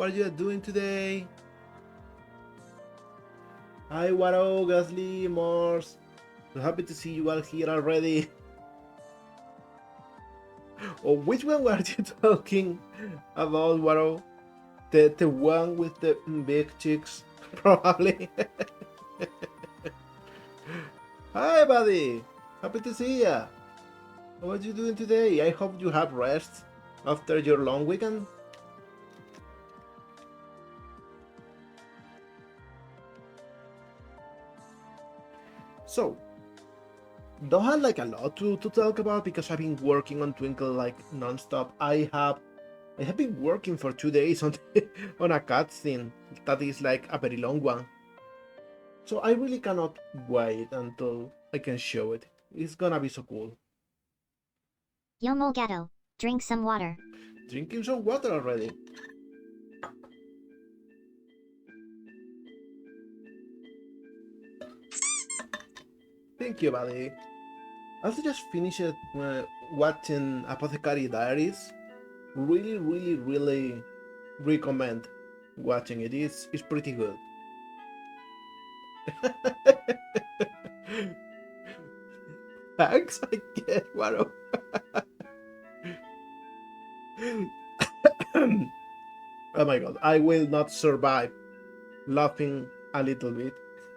are you doing today? Hi, Waro, Gasly, Morse. So happy to see you all here already. Oh, which one were you talking about, Waro? The one with the big cheeks, probably. Hi, buddy. Happy to see ya. What are you doing today? I hope you have rest after your long weekend. So, don't have like a lot to talk about because I've been working on Twinkle like non-stop. I have been working for 2 days on on a cutscene that is like a very long one. So I really cannot wait until I can show it. It's gonna be so cool. Yo molegato, drink some water. Drinking some water already. Thank you, buddy. I also just finished watching Apothecary Diaries. Really recommend watching it. It's pretty good. Thanks, I get Waro. Oh my god, I will not survive laughing a little bit.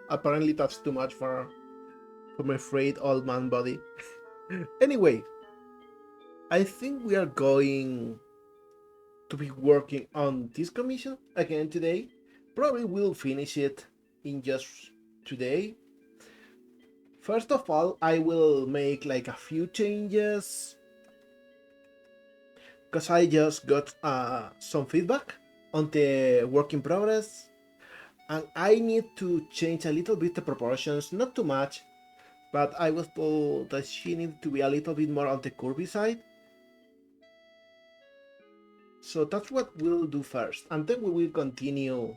Apparently that's too much for my afraid old man body. Anyway, I think we are going to be working on this commission again today. Probably we'll finish it in just today. First of all, I will make like a few changes because I just got some feedback on the work in progress, and I need to change a little bit the proportions, not too much, but I was told that she needed to be a little bit more on the curvy side. So that's what we'll do first, and then we will continue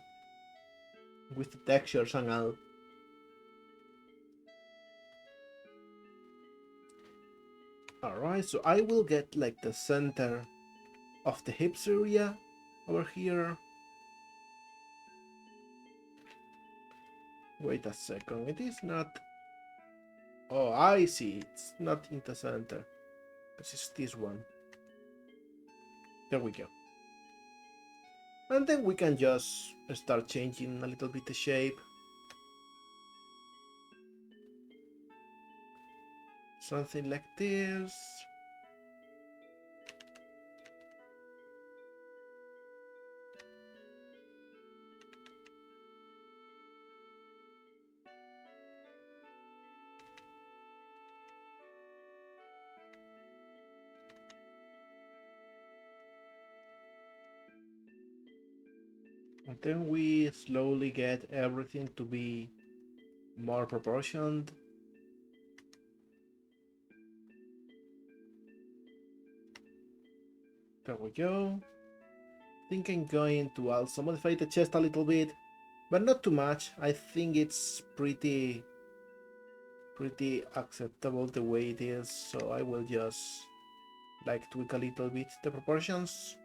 with the textures and all. Alright, so I will get like the center of the hips area over here. Wait a second, it is not... Oh, I see, it's not in the center. This is this one. There we go. And then we can just start changing a little bit the shape. Something like this. And then we slowly get everything to be more proportioned. There we go. I think I'm going to also modify the chest a little bit, but not too much. I think it's pretty acceptable the way it is, so I will just like tweak a little bit the proportions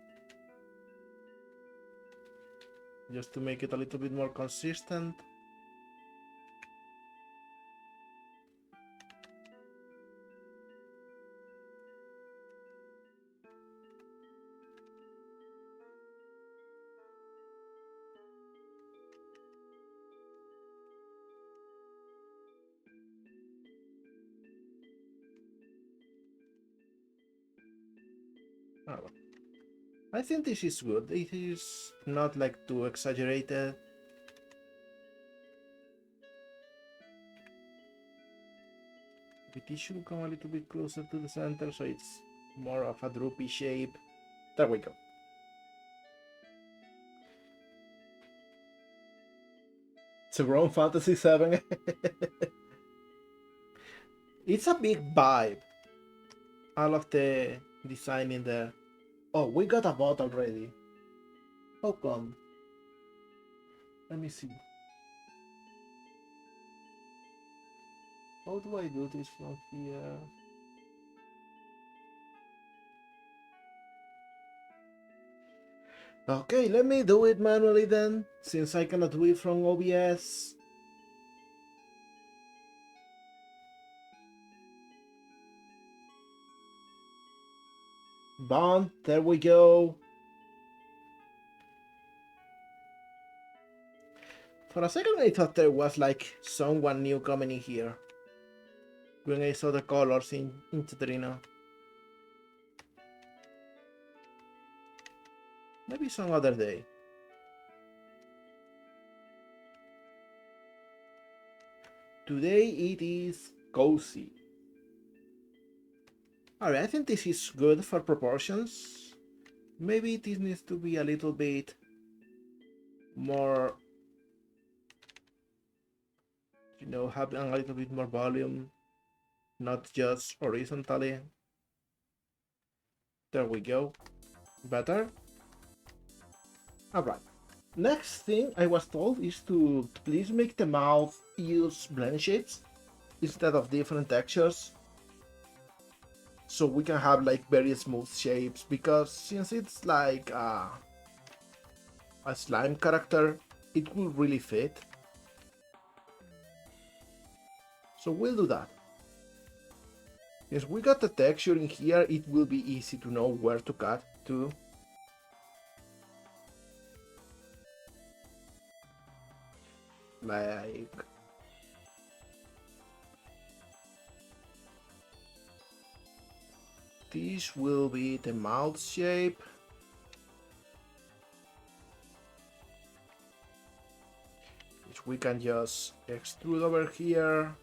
just to make it a little bit more consistent. Oh, I think this is good. It is not like too exaggerated. It should come a little bit closer to the center so it's more of a droopy shape. There we go. It's a Rome Fantasy 7. It's a big vibe. All of the design in there. Oh, we got a bot already. How come? Let me see. How do I do this from here? Okay, let me do it manually then, since I cannot do it from OBS. Bond, there we go. For a second I thought there was like someone new coming in here when I saw the colors in Citrino. Maybe some other day. Today it is cozy. Alright, I think this is good for proportions. Maybe this needs to be a little bit more, you know, having a little bit more volume, not just horizontally. There we go. Better. Alright. Next thing I was told is to please make the mouth use blend shapes instead of different textures, so we can have like very smooth shapes, because since it's like a slime character, it will really fit. So we'll do that. Since we got the texture in here, it will be easy to know where to cut to. Like this will be the mouth shape. Which we can just extrude over here.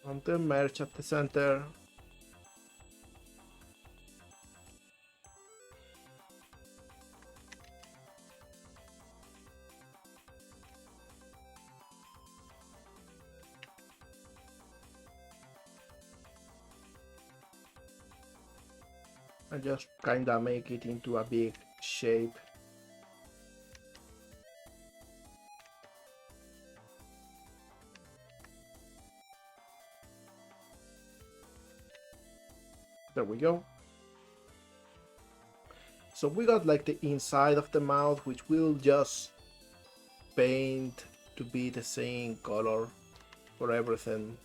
And then merge at the center. And just kinda make it into a big shape. There we go. So we got like the inside of the mouth, which will just paint to be the same color for everything.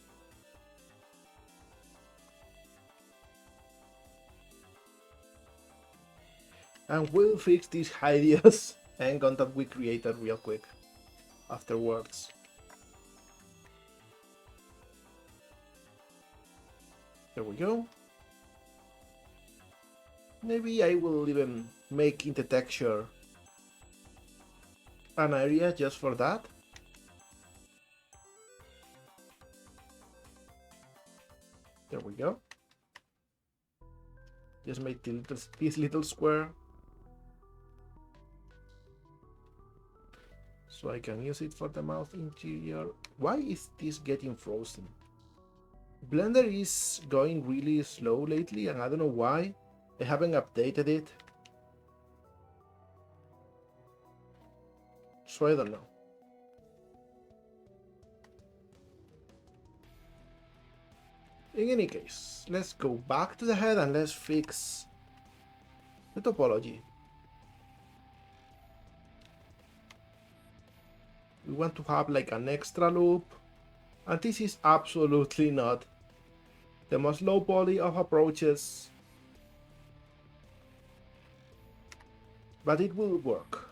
And we'll fix this hideous hang-on that we created real quick afterwards. There we go. Maybe I will even make in the texture an area just for that. There we go. Just make this little square, so I can use it for the mouth interior. Why is this getting frozen? Blender is going really slow lately, and I don't know why. I haven't updated it, so I don't know. In any case, let's go back to the head and let's fix the topology. We want to have like an extra loop, and this is absolutely not the most low poly of approaches, but it will work.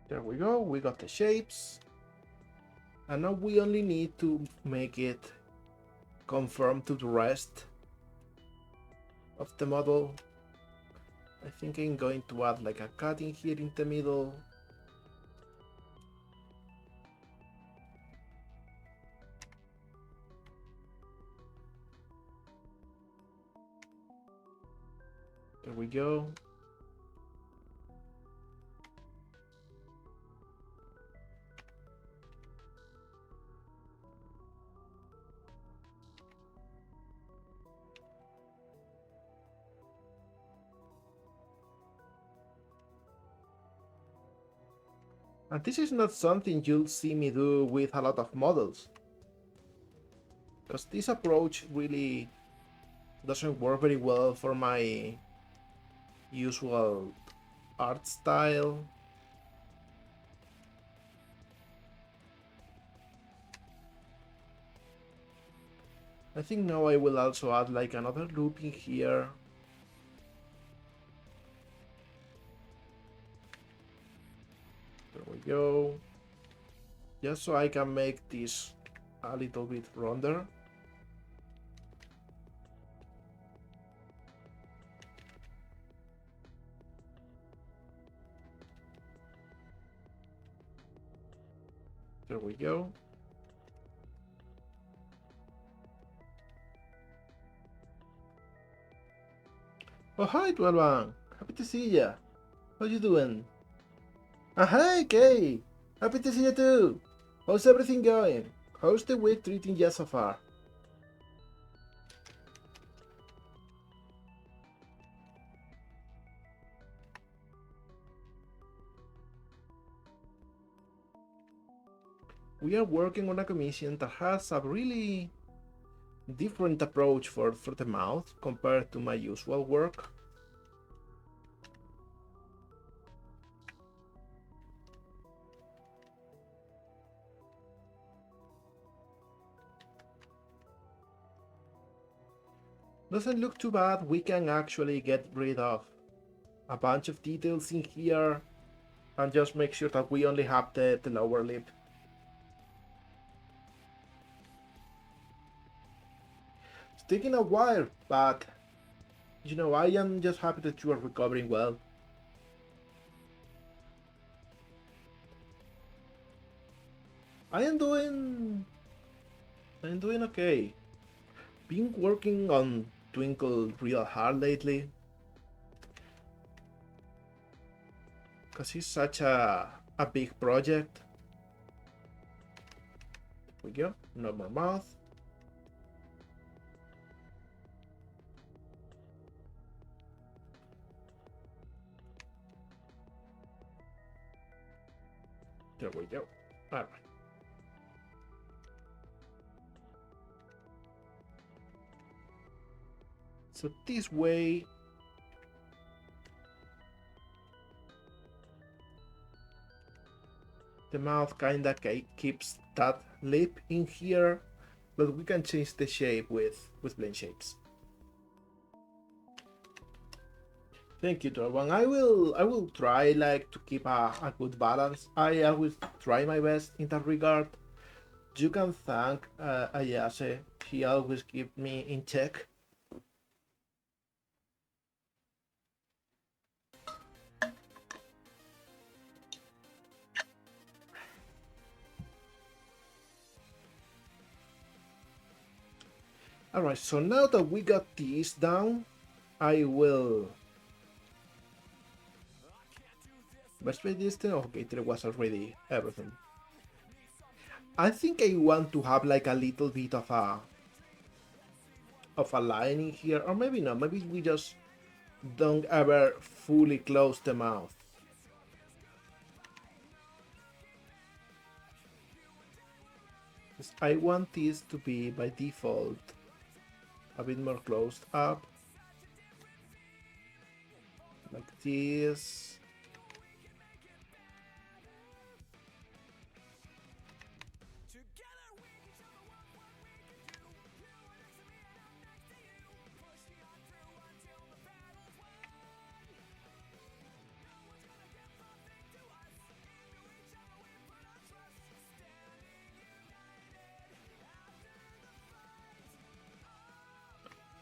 There we go, we got the shapes. And now we only need to make it conform to the rest of the model. I think I'm going to add like a cutting here in the middle. we go. And this is not something you'll see me do with a lot of models, because this approach really doesn't work very well for my usual art style. I think now I will also add like another loop in here. There we go. Just so I can make this a little bit rounder. There we go. Oh, hi, 12. Happy to see ya. How you doing? Hi, Kay. Happy to see you too. How's everything going? How's the week treating you so far? We are working on a commission that has a really different approach for the mouth compared to my usual work. Doesn't look too bad. We can actually get rid of a bunch of details in here and just make sure that we only have the lower lip. It's taking a while, but you know, I am just happy that you are recovering well. I am doing okay. Been working on Twinkle real hard lately, because it's such a big project. There we go, no more mouth. There we go. All right. So this way, the mouth kinda keeps that lip in here, but we can change the shape with blend shapes. Thank you, Torban. I will try like to keep a good balance. I always try my best in that regard. You can thank Ayase. He always keep me in check. Alright, so now that we got this down, I will... Best by distance? Okay, there was already everything. I think I want to have like a little bit of a line in here, or maybe not, maybe we just don't ever fully close the mouth. I want this to be by default a bit more closed up, like this.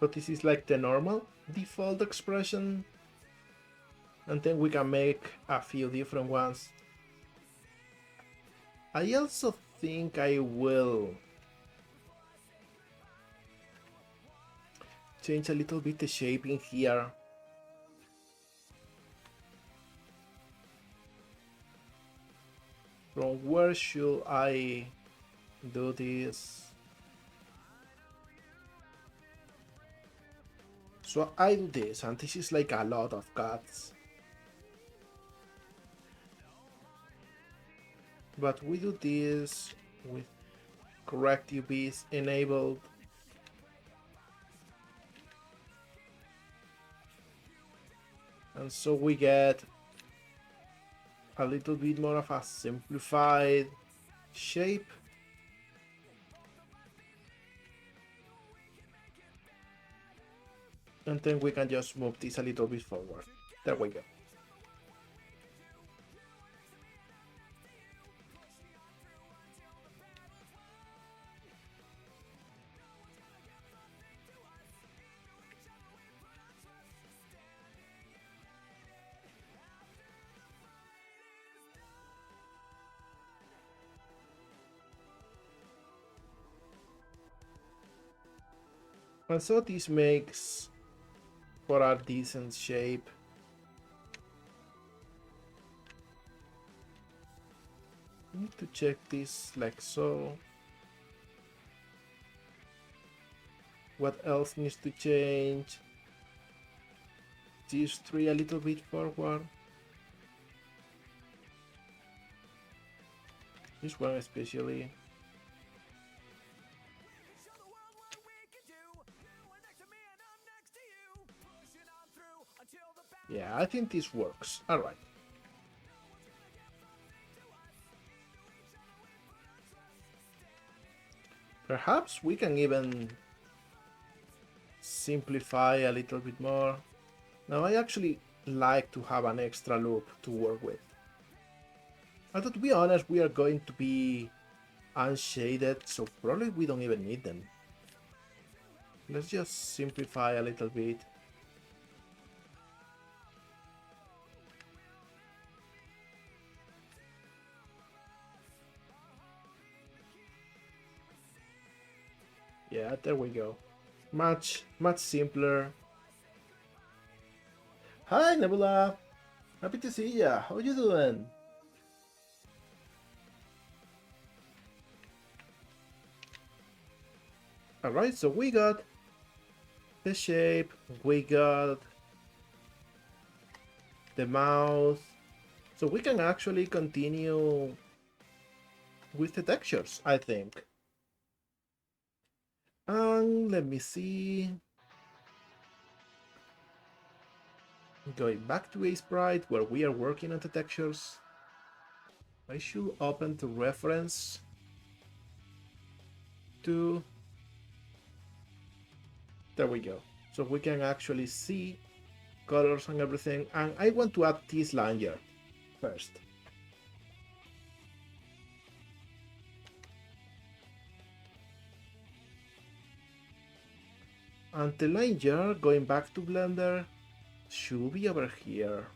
So this is like the normal default expression, and then we can make a few different ones. I also think I will change a little bit the shape in here. From where should I do this? So I do this, and this is like a lot of cuts. But we do this with correct UVs enabled. And so we get a little bit more of a simplified shape. And then we can just move this a little bit forward. There we go. And so this makes for a decent shape. Need to check this like so. What else needs to change? These three a little bit forward. This one especially. Yeah, I think this works. Alright. Perhaps we can even simplify a little bit more. Now I actually like to have an extra loop to work with. Although to be honest, we are going to be unshaded, so probably we don't even need them. Let's just simplify a little bit. Yeah, there we go. Much simpler. Hi, Nebula. Happy to see ya. How you doing? Alright, so we got the shape, we got the mouth. So we can actually continue with the textures, I think. And let me see. Going back to a sprite where we are working on the textures. I should open the reference to. There we go. So we can actually see colors and everything. And I want to add this lanyard first. And the lanyard, going back to Blender, should be over here.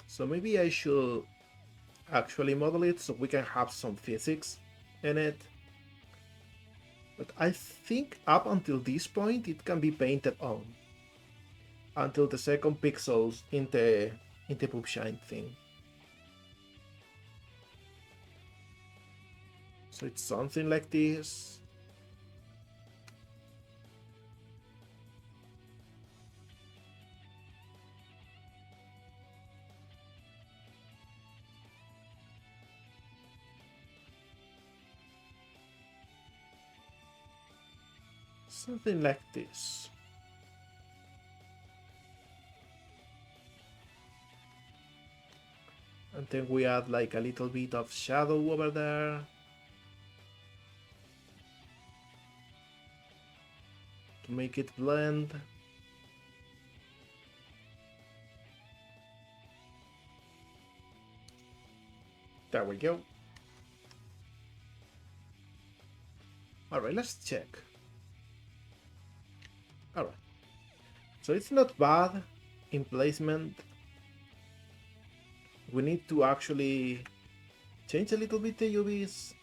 So maybe I should actually model it so we can have some physics in it. But I think up until this point it can be painted on. Until the second pixels in the poop shine thing. So it's something like this. Something like this. And then we add like a little bit of shadow over there. To make it blend. There we go. Alright, let's check. Alright. So it's not bad in placement. We need to actually change a little bit the UVs.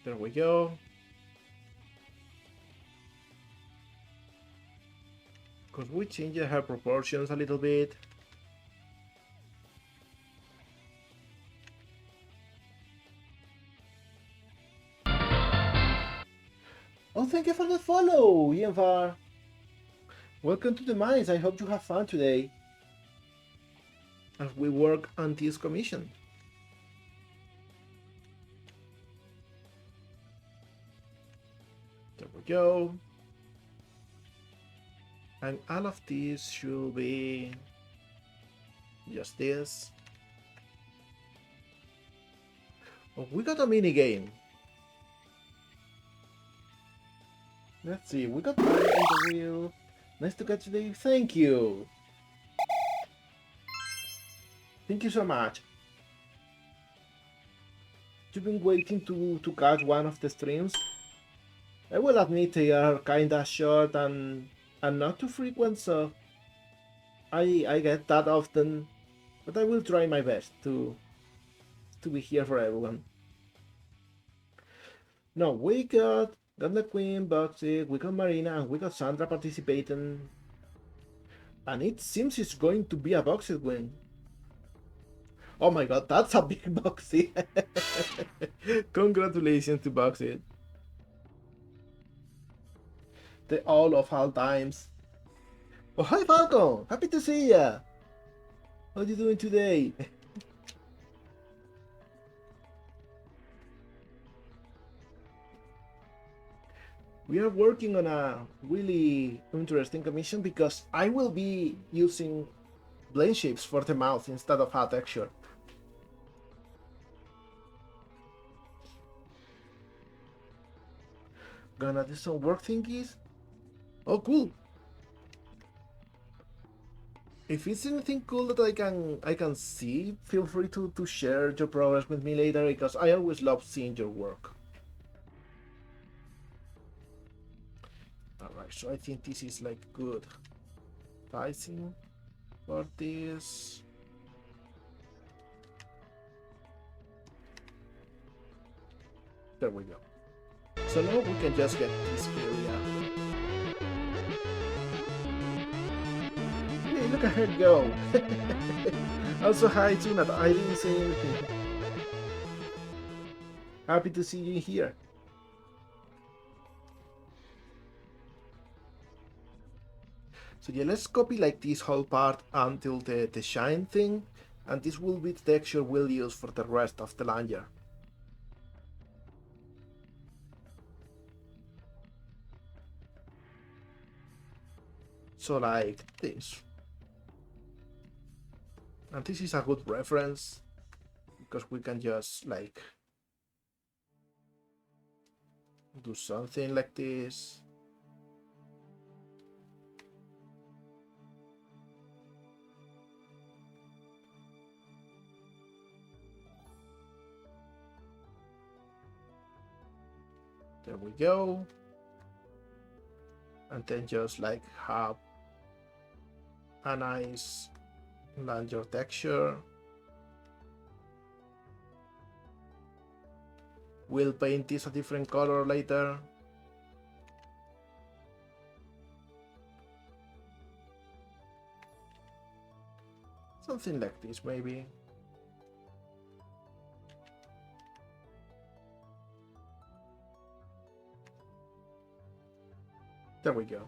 There we go. Because we changed her proportions a little bit. Hello, Ianvar. Welcome to the mines. I hope you have fun today as we work on this commission. There we go. And all of these should be just this. Oh, we got a mini game. Let's see, we got Mario in the wheel. Nice to catch you. Thank you. Thank you so much. You've been waiting to catch one of the streams. I will admit they are kinda short and not too frequent, so I get that often, but I will try my best to be here for everyone. No, we got the Queen, Boxy, we got Marina, and we got Sandra participating. And it seems it's going to be a Boxy win. Oh my god, that's a big Boxy! Congratulations to Boxy. The all times. Oh, hi Falcon! Happy to see ya! How are you doing today? We are working on a really interesting commission because I will be using blade shapes for the mouth instead of hat texture. Gonna do some work thingies. Oh, cool! If it's anything cool that I can see, feel free to share your progress with me later because I always love seeing your work. Alright, so I think this is like good sizing for this. There we go. So now we can just get this area. Hey, look at her go! Also, hi Tunat, I didn't say anything. Happy to see you here. So yeah, let's copy like this whole part until the shine thing, and this will be the texture we'll use for the rest of the lanyard. So like this. And this is a good reference because we can just like do something like this. There we go. And then just like have a nice lanyard texture. We'll paint this a different color later. Something like this maybe. There we go.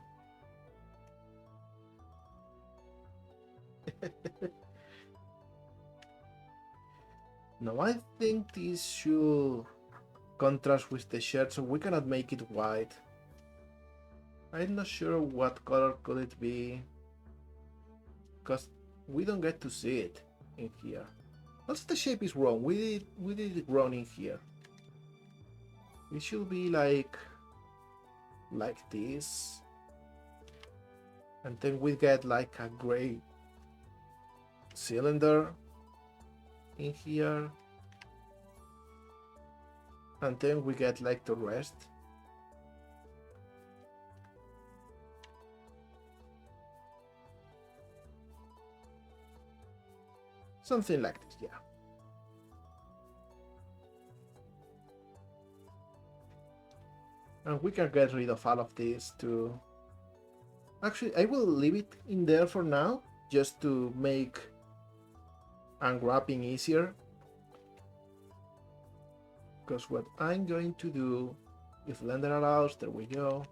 Now I think this should contrast with the shirt, so we cannot make it white. I'm not sure what color could it be, because we don't get to see it in here. Also, the shape is wrong. We did it wrong in here. It should be like this, and then we get like a gray cylinder in here, and then we get like the rest. Something like this, yeah. And we can get rid of all of this too. Actually, I will leave it in there for now, just to make unwrapping easier. Because what I'm going to do, if Blender allows, there we go.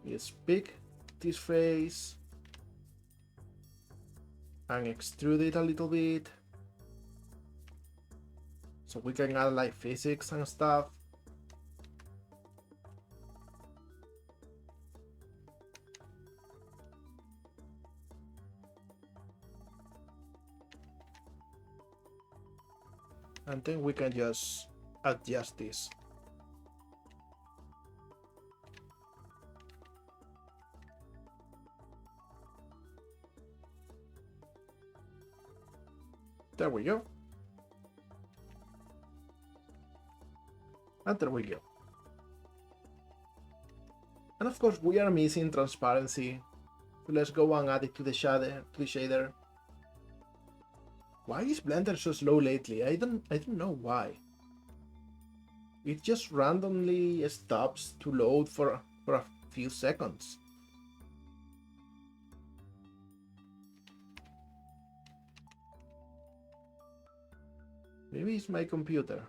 Let's pick this face and extrude it a little bit so we can add like physics and stuff. And then we can just adjust this. There we go. And there we go. And of course we are missing transparency. So let's go and add it to the shader. Why is Blender so slow lately? I don't know why. It just randomly stops to load for a few seconds. Maybe it's my computer.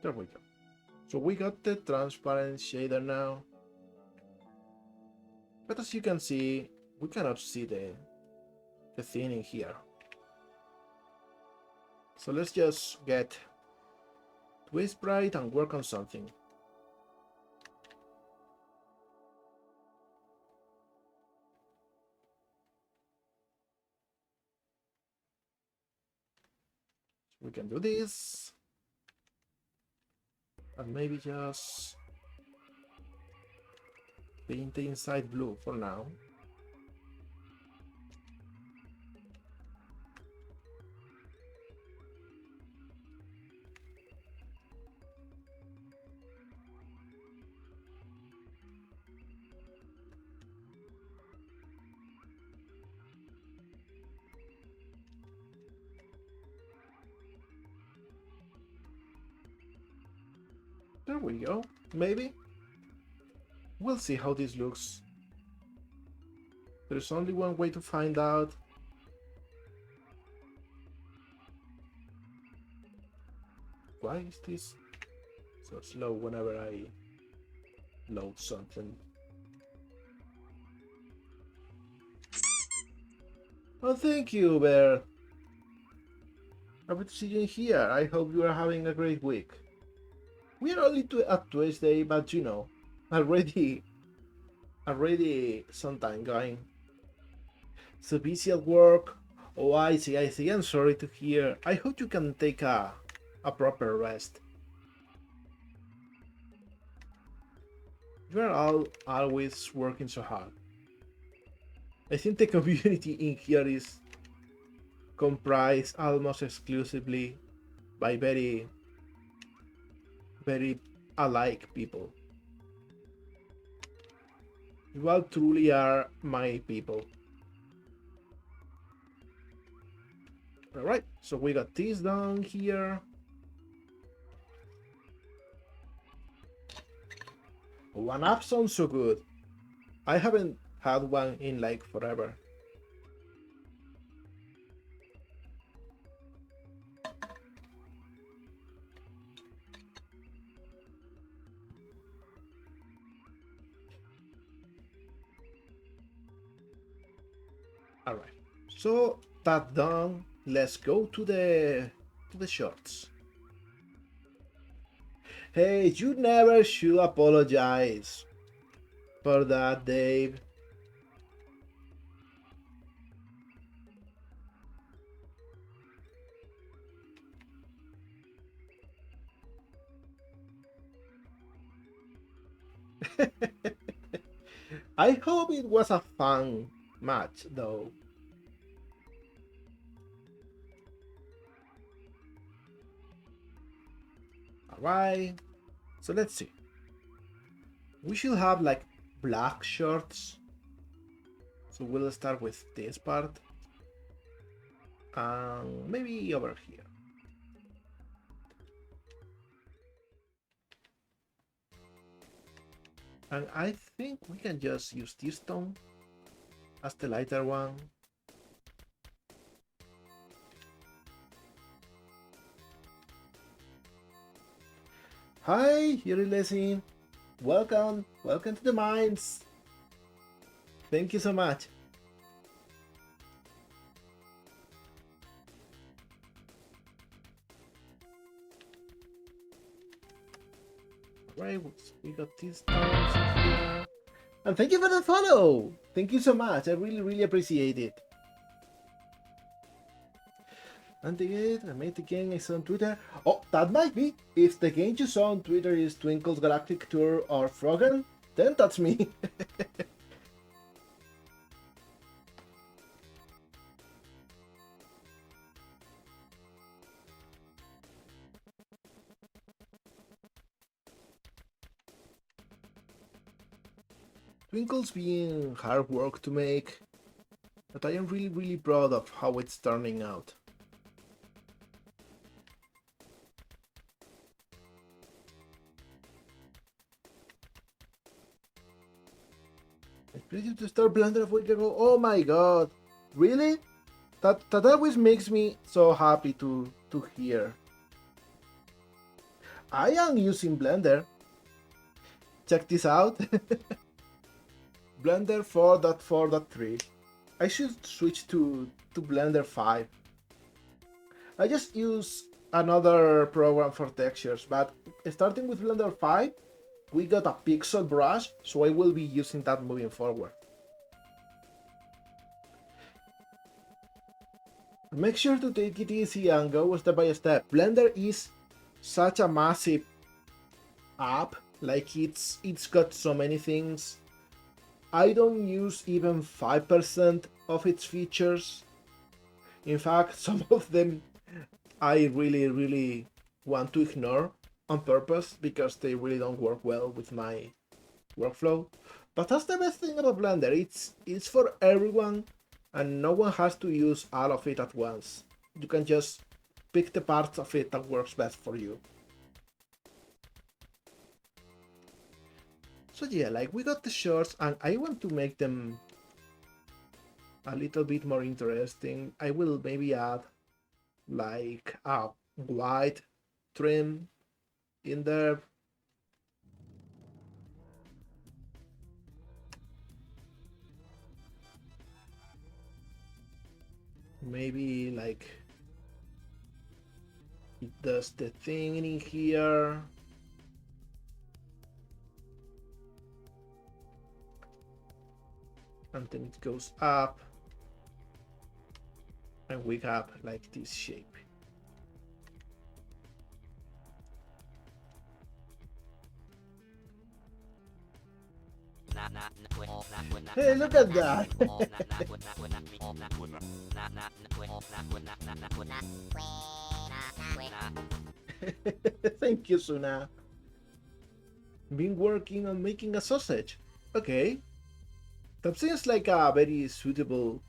There we go. So we got the transparent shader now. But as you can see, we cannot see the thing in here. So let's just get Twist Bright and work on something. We can do this. And maybe just paint the inside blue for now. There we go. Maybe. We'll see how this looks. There's only one way to find out. Why is this so slow whenever I load something? Oh, thank you, Bear. Happy to see you here. I hope you are having a great week. We are only at Tuesday, but you know, already some time going. So busy at work. Oh, I see. I'm sorry to hear. I hope you can take a proper rest. You are all always working so hard. I think the community in here is comprised almost exclusively by very alike people. You all truly are my people. Alright, so we got this down here. One up sounds so good. I haven't had one in like forever. Alright, so that done, let's go to the shorts. Hey, you never should apologize for that, Dave. I hope it was a fun match, though. Alright, so let's see. We should have like black shorts. So we'll start with this part. And maybe over here. And I think we can just use this tone as the lighter one. Hi, Yuri Lessing. Welcome to the mines. Thank you so much. Right, we got these stones in here. And thank you for the follow! Thank you so much, I really appreciate it. And again, I made the game I saw on Twitter. Oh, that might be! If the game you saw on Twitter is Twinkle's Galactic Tour or Froggen, then that's me. Twinkle's being hard work to make, but I am really proud of how it's turning out. I expected to start Blender a week ago. Oh my god! Really? That always makes me so happy to hear. I am using Blender. Check this out. Blender 4.4.3. I should switch to Blender 5. I just use another program for textures, but starting with Blender 5, we got a pixel brush, so I will be using that moving forward. Make sure to take it easy and go step by step. Blender is such a massive app, like it's got so many things. I don't use even 5% of its features. In fact, some of them I really want to ignore on purpose because they really don't work well with my workflow. But that's the best thing about Blender. It's for everyone and no one has to use all of it at once. You can just pick the parts of it that works best for you. So yeah, like we got the shorts and I want to make them a little bit more interesting. I will maybe add like a white trim in there. Maybe like it does the thing in here. And then it goes up and we have like this shape. Hey, look at that! Thank you, Suna. Been working on making a sausage. Okay. That seems like a very suitable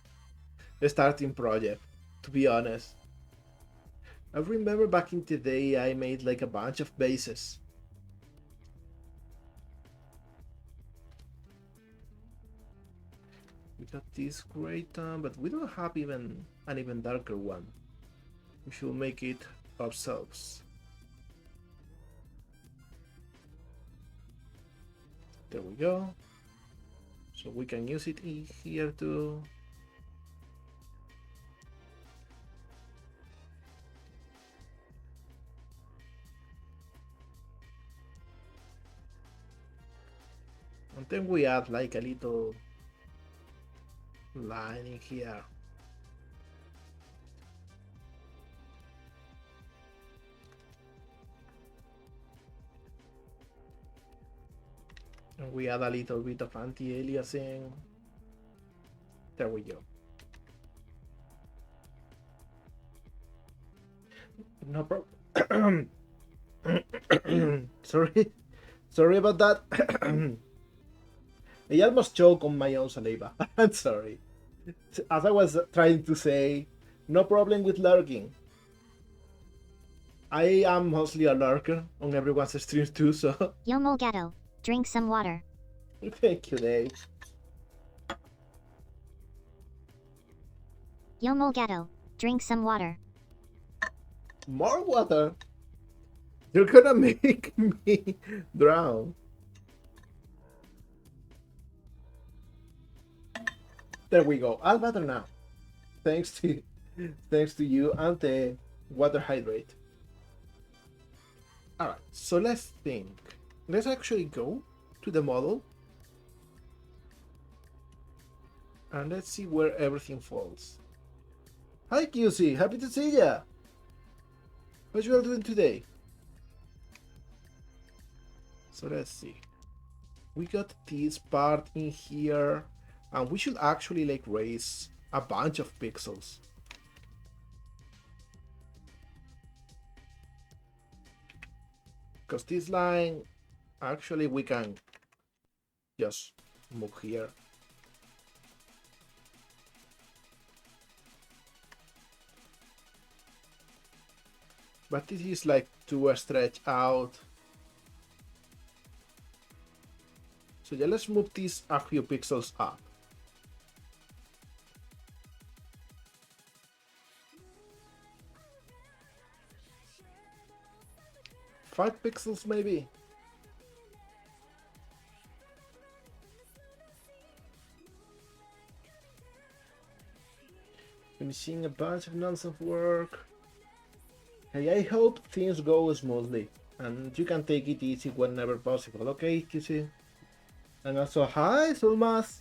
starting project, to be honest. I remember back in the day I made like a bunch of bases. We got this gray tone, but we don't have even an even darker one. We should make it ourselves. There we go. So we can use it in here too. And then we add like a little line in here. And we add a little bit of anti-aliasing. There we go. No problem. Sorry about that. I almost choked on my own saliva. I'm sorry. As I was trying to say, no problem with lurking. I am mostly a lurker on everyone's streams too, so... Yo molegato, drink some water. Thank you, Dave. Yo molegato, drink some water. More water? You're gonna make me drown. There we go. All better now. Thanks to you and the water hydrate. Alright, so let's think. Let's actually go to the model. And let's see where everything falls. Hi QC, happy to see ya! What you all doing today? So let's see. We got this part in here, and we should actually like raise a bunch of pixels. Because this line, actually we can just move here. But this is like too stretched out. So yeah, let's move this a few pixels up. Five pixels maybe. Finishing a bunch of nonsense work. Hey, I hope things go smoothly and you can take it easy whenever possible, okay, QC? And also, hi, Sulmas!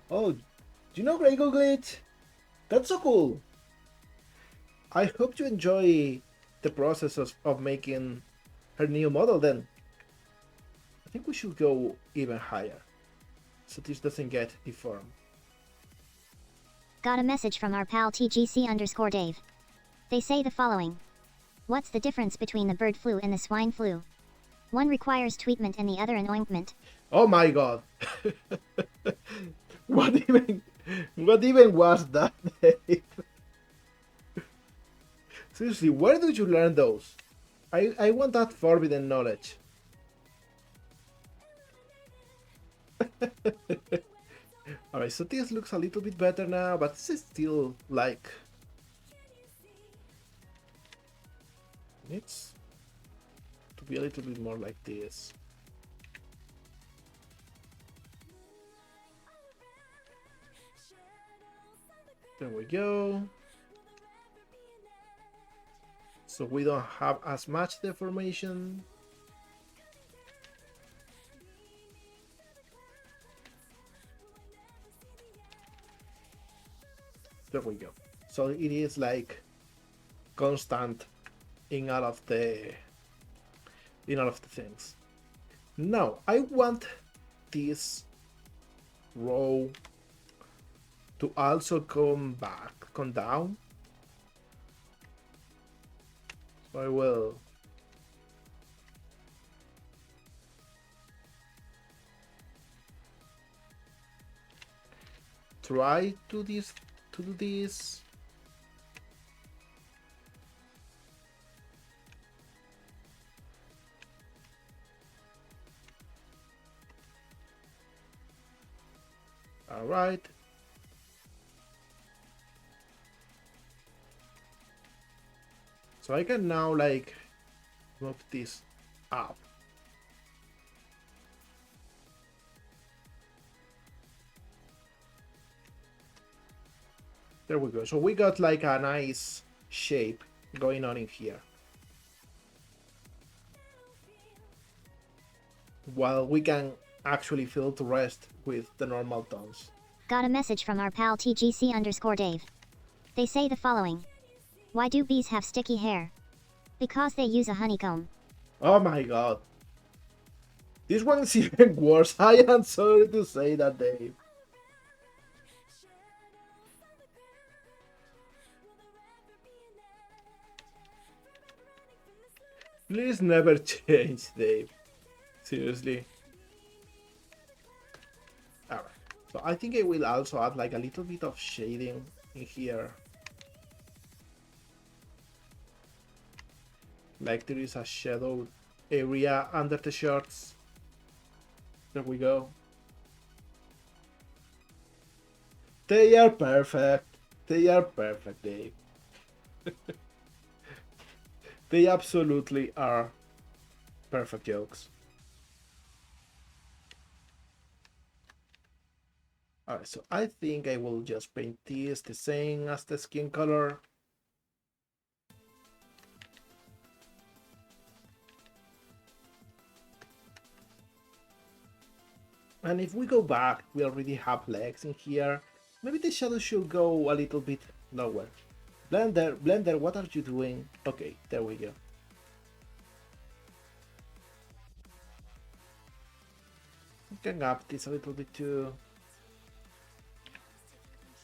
Oh, do you know GrayGooGlitch? That's so cool! I hope you enjoy the process of making her new model then. I think we should go even higher, so this doesn't get deformed. Got a message from our pal TGC_Dave. They say the following. What's the difference between the bird flu and the swine flu? One requires treatment and the other an ointment. Oh my god! What even was that, Dave? Seriously, where did you learn those? I want that forbidden knowledge. Alright, so this looks a little bit better now, but this is still like... needs to be a little bit more like this. There we go. So we don't have as much deformation. There we go. So it is like constant in all of the things. Now I want this row to also come down. So I will try to do this. All right. So I can now like move this up. There we go. So we got like a nice shape going on in here. While we can actually fill the rest with the normal tones. Got a message from our pal TGC_Dave. They say the following. Why do bees have sticky hair? Because they use a honeycomb. Oh my god. This one is even worse. I am sorry to say that, Dave. Please never change, Dave. Seriously. Alright. So I think I will also add like a little bit of shading in here. Like there is a shadow area under the shirts. There we go. They are perfect. They are perfect, Dave. They absolutely are perfect jokes. Alright, so I think I will just paint this the same as the skin color. And if we go back, we already have legs in here. Maybe the shadow should go a little bit lower. Blender, what are you doing? Okay, there we go. We can up this a little bit too.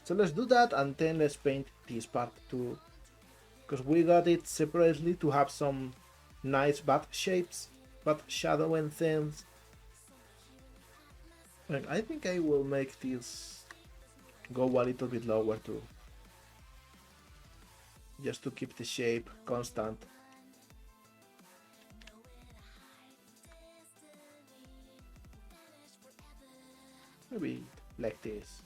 So let's do that, and then let's paint this part too. Because we got it separately to have some nice bat shapes, bat shadow and things. And I think I will make this go a little bit lower too. Just to keep the shape constant. Maybe like this.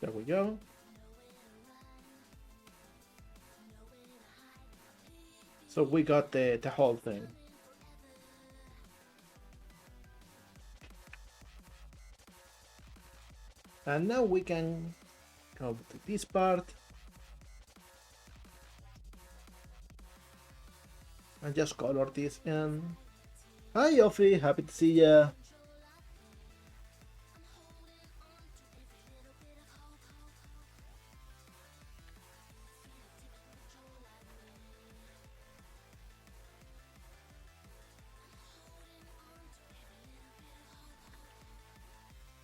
There we go. So we got the whole thing. And now we can go to this part. And just color this in. Hi Yofi, happy to see ya.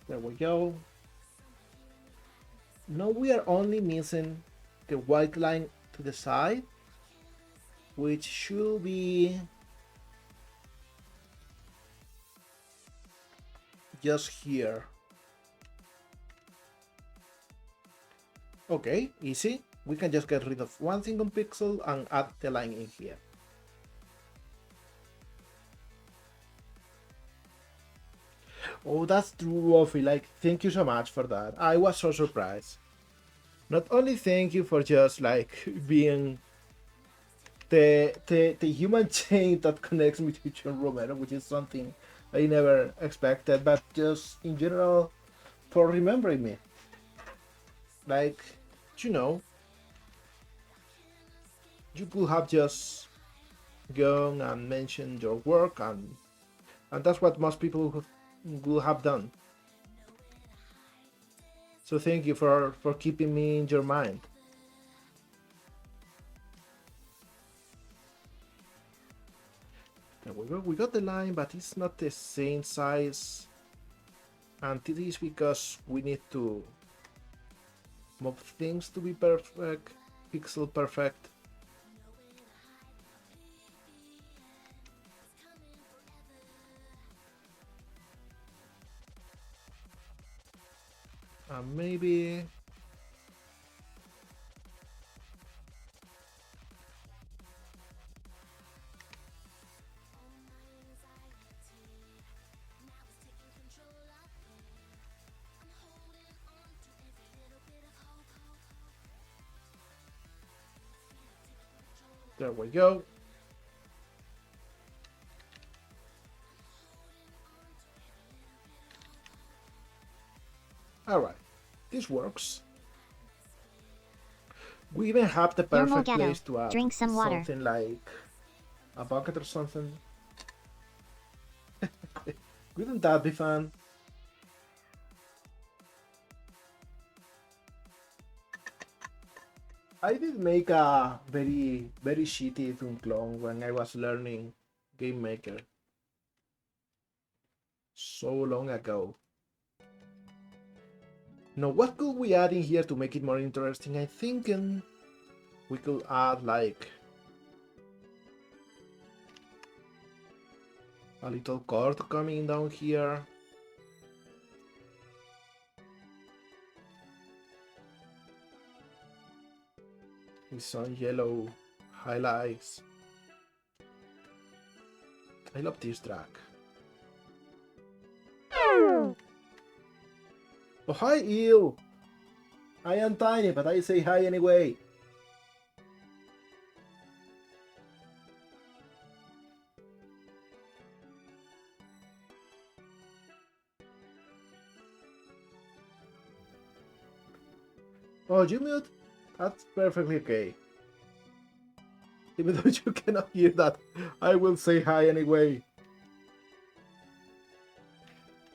There we go. Now we are only missing the white line to the side, which should be just here. Okay, easy. We can just get rid of one single pixel and add the line in here. Oh, that's true, Wofi. Like, thank you so much for that. I was so surprised. Not only thank you for just like being the human chain that connects me to John Romero, which is something I never expected, but just in general for remembering me. Like, you know, you could have just gone and mentioned your work, and that's what most people would have done. So thank you for keeping me in your mind. There we go. We got the line, but it's not the same size. And it is because we need to move things to be perfect, pixel perfect. And maybe there we go. Alright, this works. We even have the perfect molegato. place to add Drink some water. something like a bucket or something. Wouldn't that be fun? I did make a very shitty Doom clone when I was learning Game Maker so long ago. Now, what could we add in here to make it more interesting? I think we could add like a little cord coming down here. With some yellow highlights. I love this track. Oh, hi, Eel! I am tiny, but I say hi anyway. Oh, you mute? That's perfectly okay. Even though you cannot hear that, I will say hi anyway.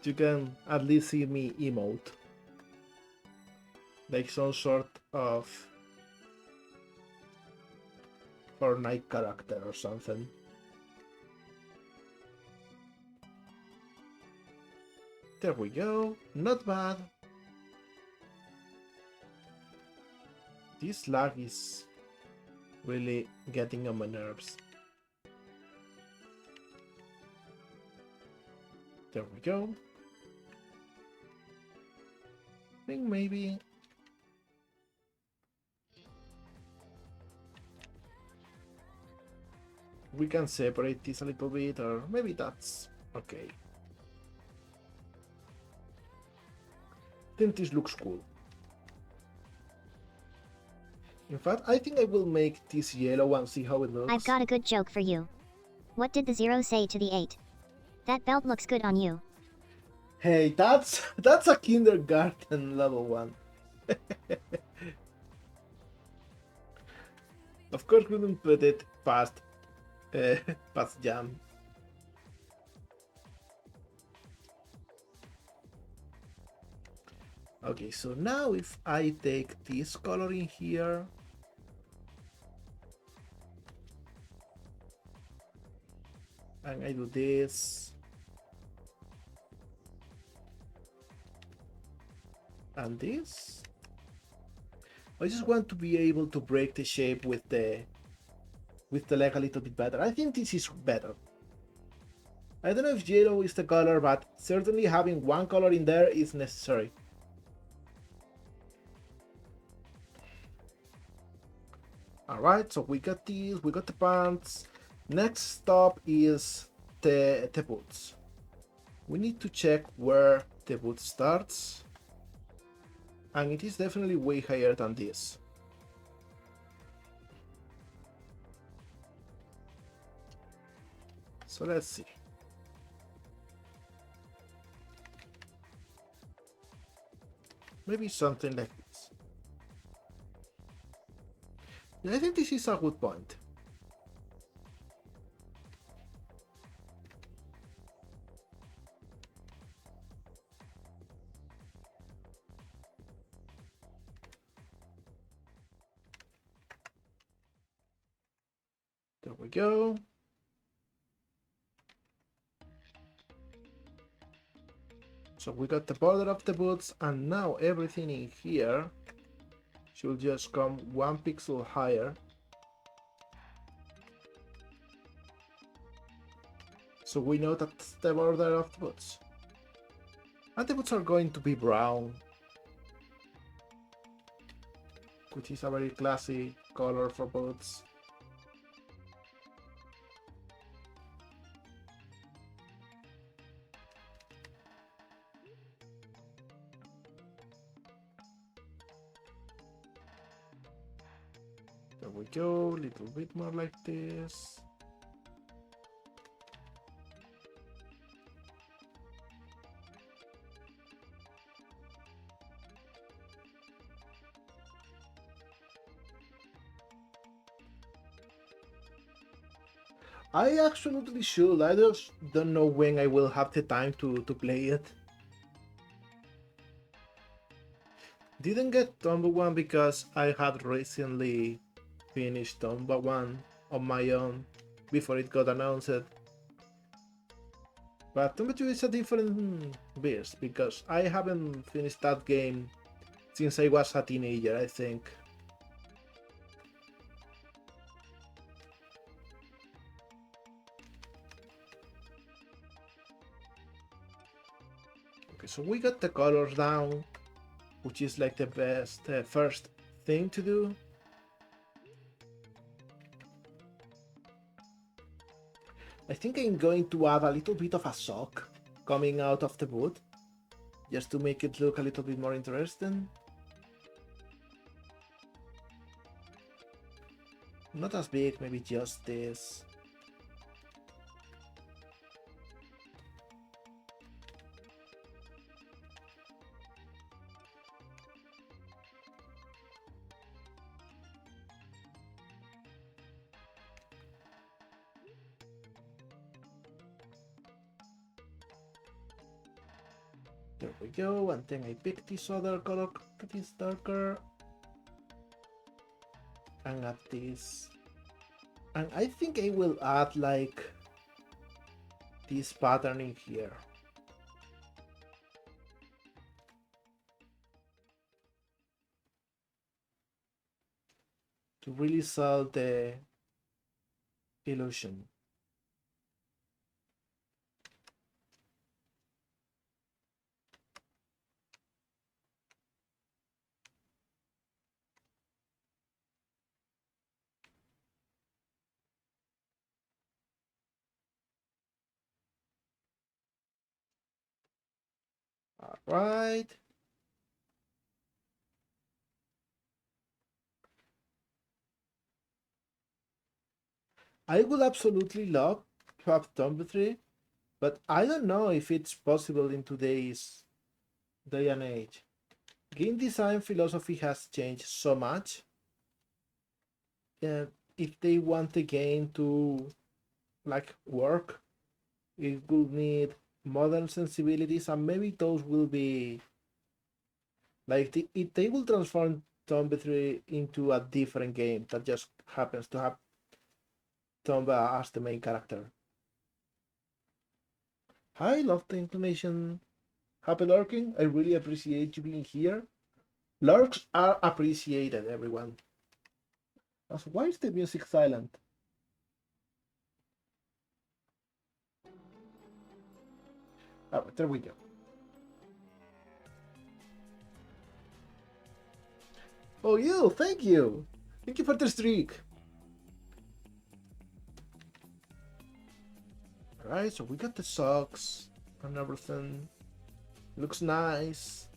You can at least see me emote. Like some sort of Fortnite character or something. There we go. Not bad. This lag is really getting on my nerves. There we go. I think maybe we can separate this a little bit, or maybe that's okay. I think this looks cool. In fact, I think I will make this yellow and see how it looks. I've got a good joke for you. What did the 0 say to the 8? That belt looks good on you. Hey, that's a kindergarten level one. Of course, we didn't put it past past jam. Okay, so now if I take this color in here, and I do this, and this, I just want to be able to break the shape with the leg a little bit better. I think this is better. I don't know if yellow is the color, but certainly having one color in there is necessary. Alright, so we got these, we got the pants. Next stop is the boots. We need to check where the boot starts. And it is definitely way higher than this. So let's see. Maybe something like this. I think this is a good point. There we go. So we got the border of the boots, and now everything in here should just come 1 pixel higher. So we know that's the border of the boots. And the boots are going to be brown, which is a very classy color for boots. There we go, a little bit more like this. I absolutely should. I just don't know when I will have the time to play it. Didn't get Tomba 1 because I had recently finished Tomba 1 on my own before it got announced. But Tomba 2 is a different beast because I haven't finished that game since I was a teenager, I think. Okay, so we got the colors down, which is like the best first thing to do. I think I'm going to add a little bit of a sock coming out of the wood, just to make it look a little bit more interesting. Not as big, maybe just this. There we go, and then I pick this other color that is darker and add this. And I think I will add like this pattern in here. To really sell the illusion. All right. I would absolutely love to have Tomb-3, but I don't know if it's possible in today's day and age. Game design philosophy has changed so much. If they want the game to like work, it will need modern sensibilities, and maybe those will be like they will transform Tomb-3 into a different game that just happens to have Tomba as the main character. Hi, love the inclination. Happy lurking. I really appreciate you being here. Lurks are appreciated, everyone. Also, why is the music silent? Oh, there we go. Oh, you! Thank you! Thank you for the streak! Alright, so we got the socks and everything. Looks nice.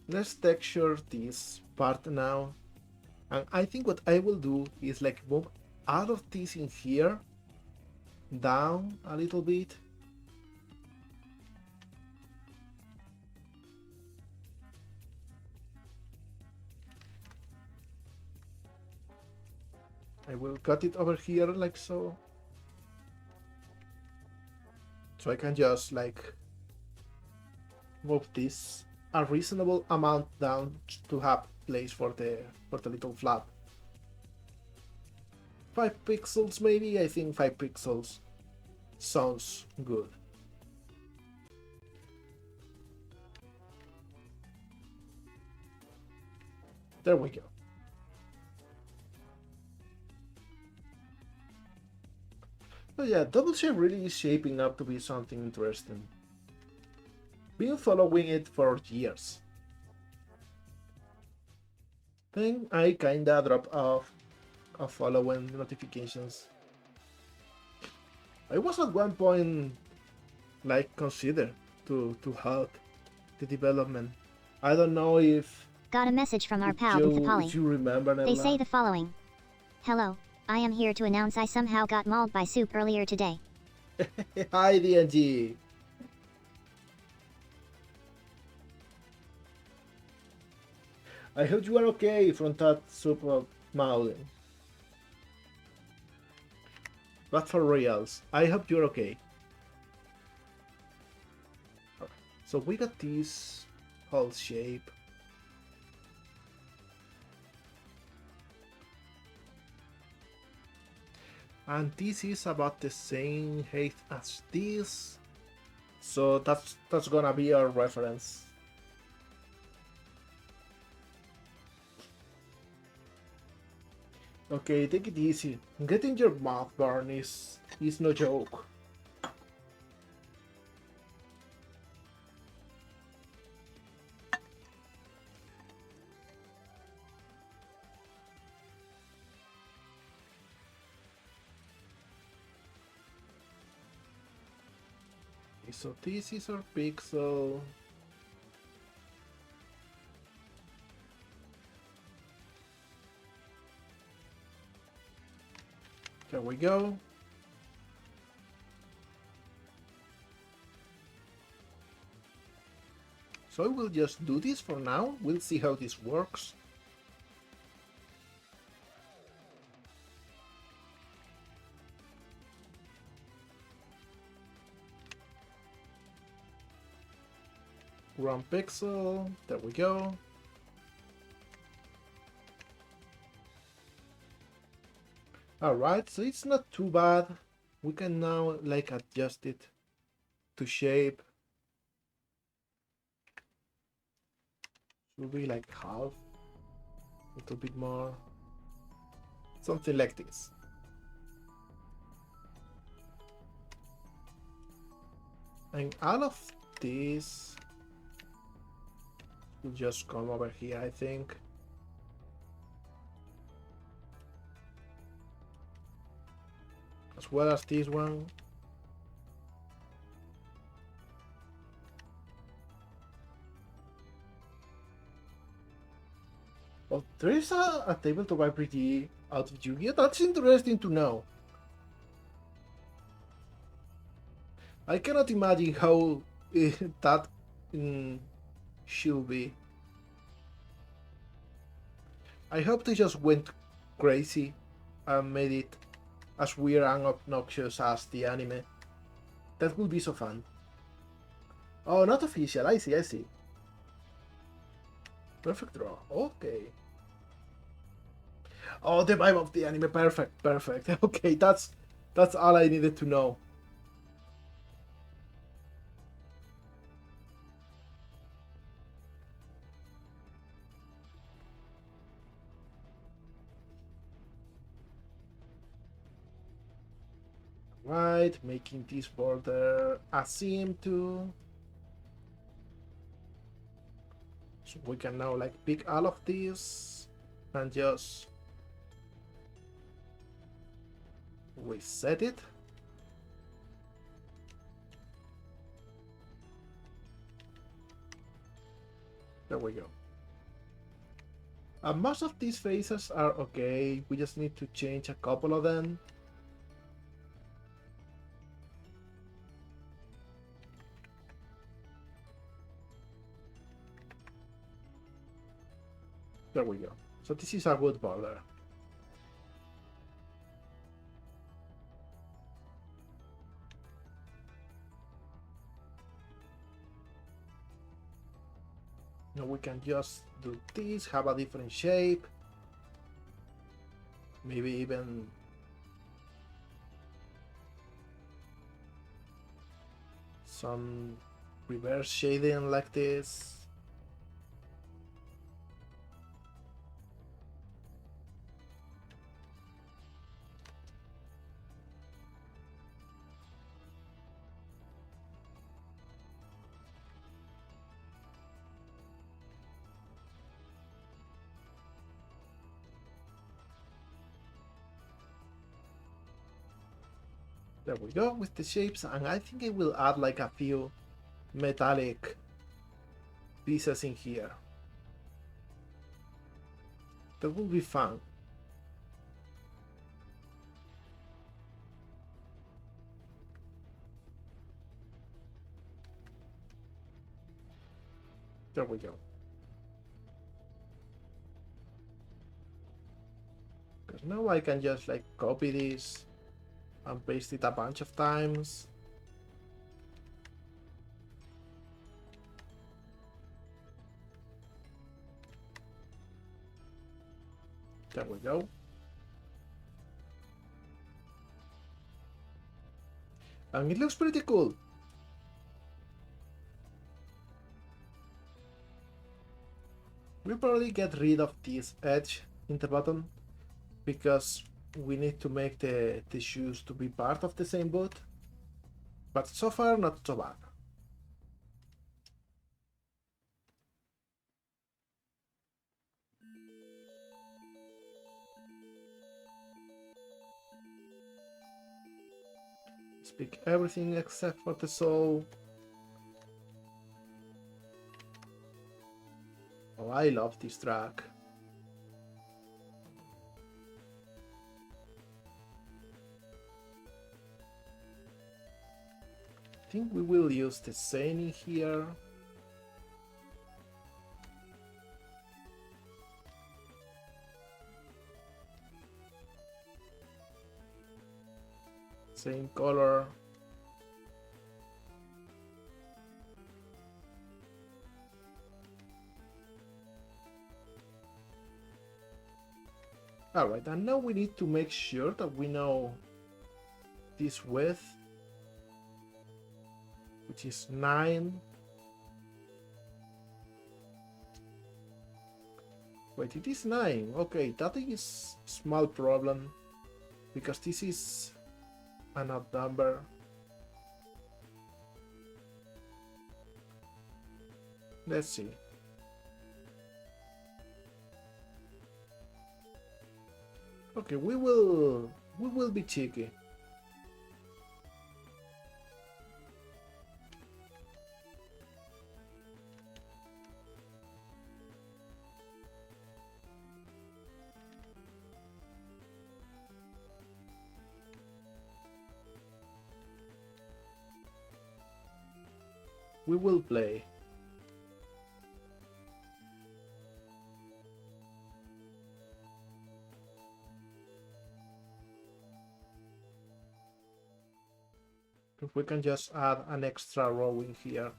Let's texture this part now. And I think what I will do is like move out of this in here, down a little bit. I will cut it over here like so. So I can just like move this a reasonable amount down to have place for the little flap. 5 pixels maybe? I think 5 pixels sounds good. There we go. So yeah, Double Shape really is shaping up to be something interesting. Been following it for years. Then I kinda dropped off of following notifications. I was at one point like consider to help the development. I don't know if Got a message from our pal if you remember They say Nella. the following. Hello, I am here to announce I somehow got mauled by Soup earlier today. Hi DNG. I hope you are okay from that super mauling. But for reals, I hope you're okay. So we got this whole shape. And this is about the same height as this. So that's gonna be our reference. Okay, take it easy. Getting your mouth burned is no joke. So this is our pixel. There we go. So we'll just do this for now. We'll see how this works. Run pixel. There we go. Alright, so it's not too bad. We can now like adjust it to shape. Should be like half, a little bit more, something like this. And all of this will just come over here, I think. As well as this one. Oh, there is a table to buy pretty out of Yu-Gi-Oh! That's interesting to know. I cannot imagine how that should be. I hope they just went crazy and made it as weird and obnoxious as the anime. That would be so fun. Oh, not official. I see, I see. Perfect draw. Okay. Oh, the vibe of the anime. Perfect, perfect. Okay, that's all I needed to know. Right, making this border a seam too. So we can now like pick all of these and just reset it. There we go. Most of these faces are okay. We just need to change a couple of them. There we go. So this is a good border. Now we can just do this, have a different shape. Maybe even some reverse shading like this. There we go with the shapes, and I think I will add like a few metallic pieces in here. That will be fun. There we go. Because now I can just like copy this and paste it a bunch of times. There we go. And it looks pretty cool. We'll probably get rid of this edge in the bottom because we need to make the shoes to be part of the same boot. But so far, not so bad. Speak everything except for the soul. Oh, I love this track. I think we will use the same in here. Same color. Alright, and now we need to make sure that we know this width, which is 9. Wait, it is 9. Okay, that is a small problem, because this is an odd number. Let's see. Okay, we will be cheeky. We will play. If we can just add an extra row in here.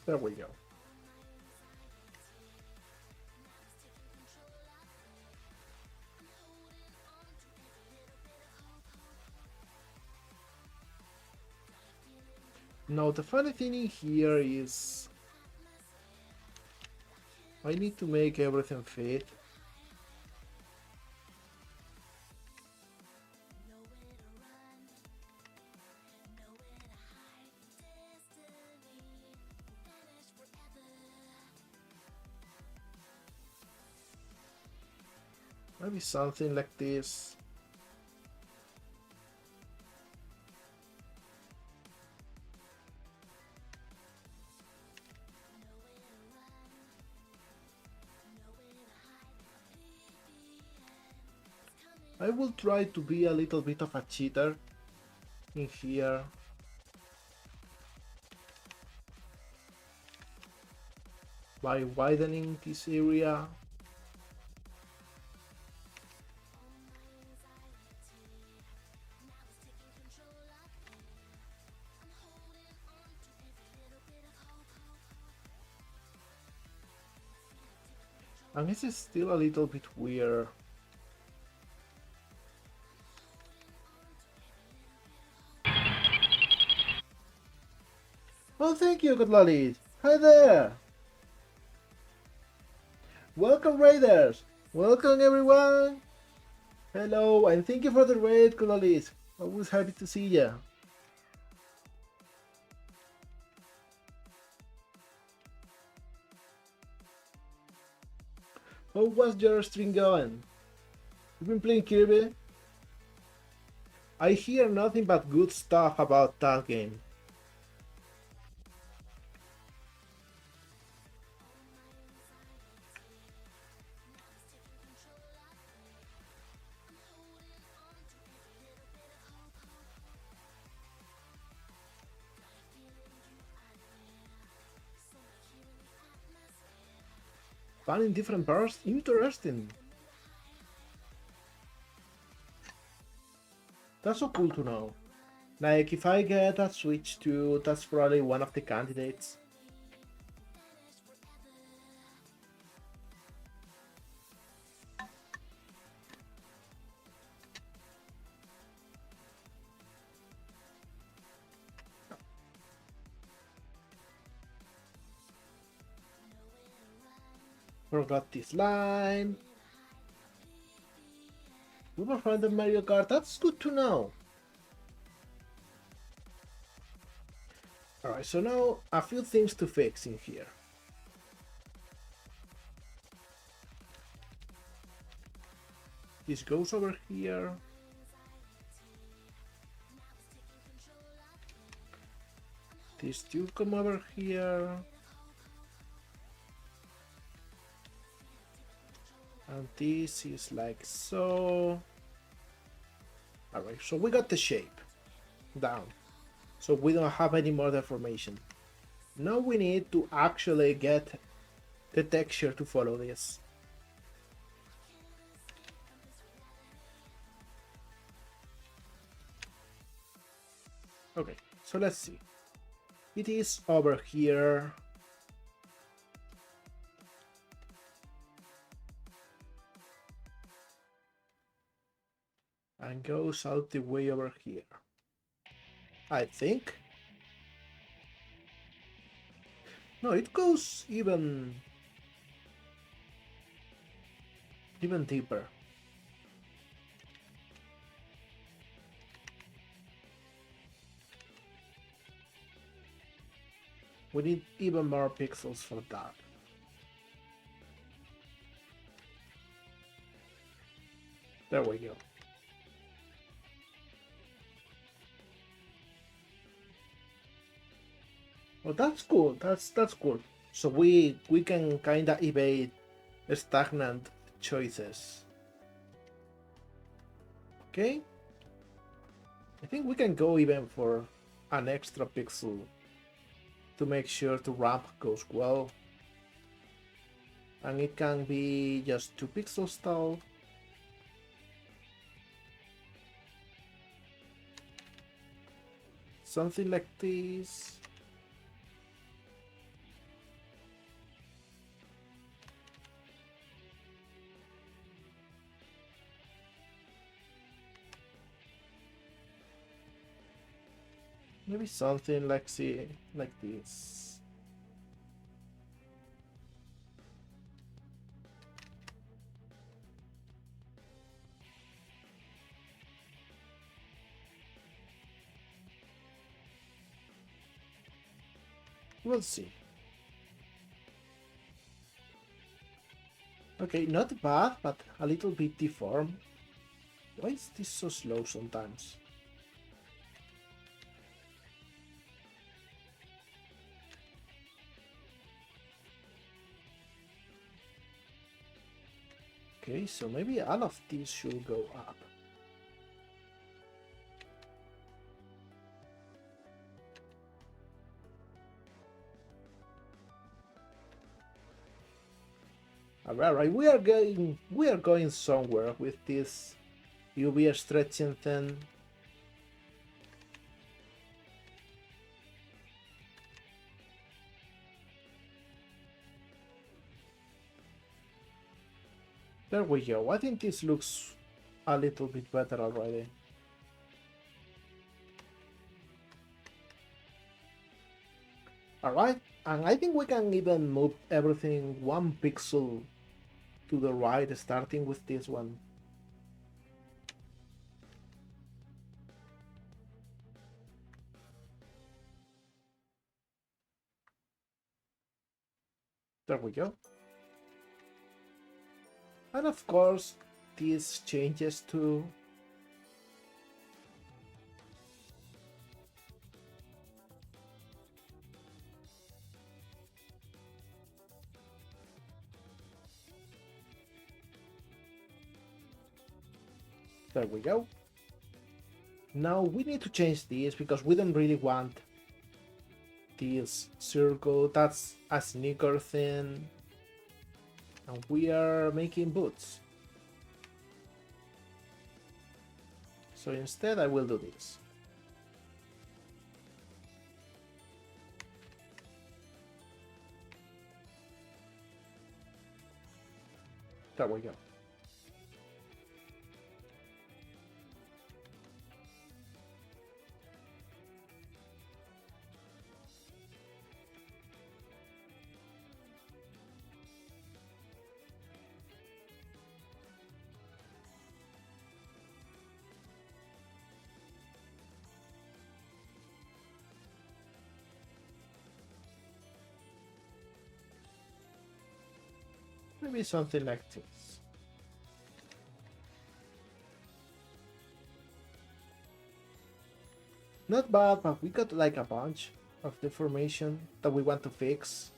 There we go. Now the funny thing in here is I need to make everything fit. Maybe something like this. I will try to be a little bit of a cheater in here. By widening this area. And this is still a little bit weird. Oh, thank you, good Lalit. Hi there. Welcome, Raiders. Welcome, everyone. Hello, and thank you for the raid, good Lalit. Always happy to see ya. How was your stream going? You've been playing Kirby? I hear nothing but good stuff about that game. Fun in different parts? Interesting. That's so cool to know. Like, if I get a Switch 2, that's probably one of the candidates. Forgot this line. We were friends of Mario Kart, that's good to know. Alright, so now a few things to fix in here. This goes over here. These two come over here. And this is like so. Alright, so we got the shape down. So we don't have any more deformation. Now we need to actually get the texture to follow this. Okay, so let's see. It is over here. And goes out the way over here. I think. No, it goes even deeper. We need even more pixels for that. There we go. Oh, that's cool. That's cool. So we can kinda evade stagnant choices. Okay. I think we can go even for an extra pixel to make sure the ramp goes well. And it can be just 2 pixels tall. Something like this. Maybe something like this. We'll see. Okay, not bad, but a little bit deformed. Why is this so slow sometimes? Okay, so maybe all of these should go up. Alright, we are going somewhere with this UV stretching thing. There we go. I think this looks a little bit better already. Alright, and I think we can even move everything 1 pixel to the right, starting with this one. There we go. And of course, this changes too. There we go. Now we need to change this because we don't really want this circle. That's a sneaker thing. And we are making boots. So instead I will do this. There we go. Maybe something like this. Not bad, but we got like a bunch of deformation that we want to fix.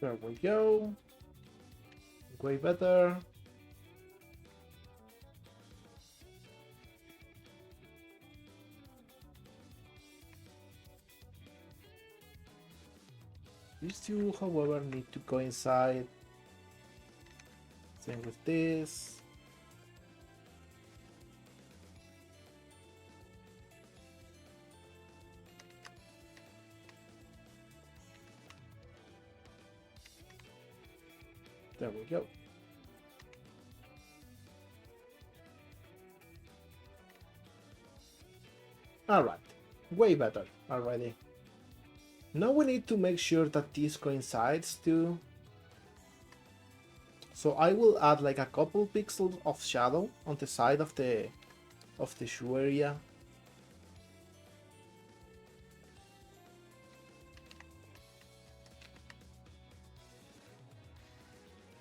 There we go. Way better. These two, however, need to coincide. Same with this. There we go. Alright, way better already. Now we need to make sure that this coincides too. So I will add like a couple pixels of shadow on the side of the shoe area.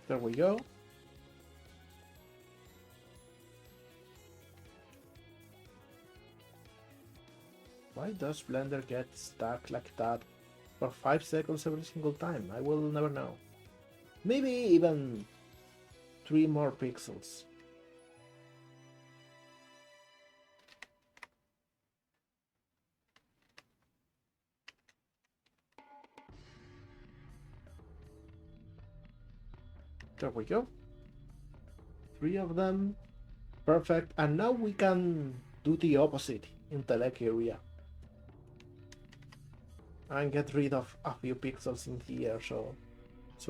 There we go. Why does Blender get stuck like that for 5 seconds every single time? I will never know. Maybe even 3 more pixels. There we go. 3 of them. Perfect. And now we can do the opposite in the leg area. And get rid of a few pixels in here so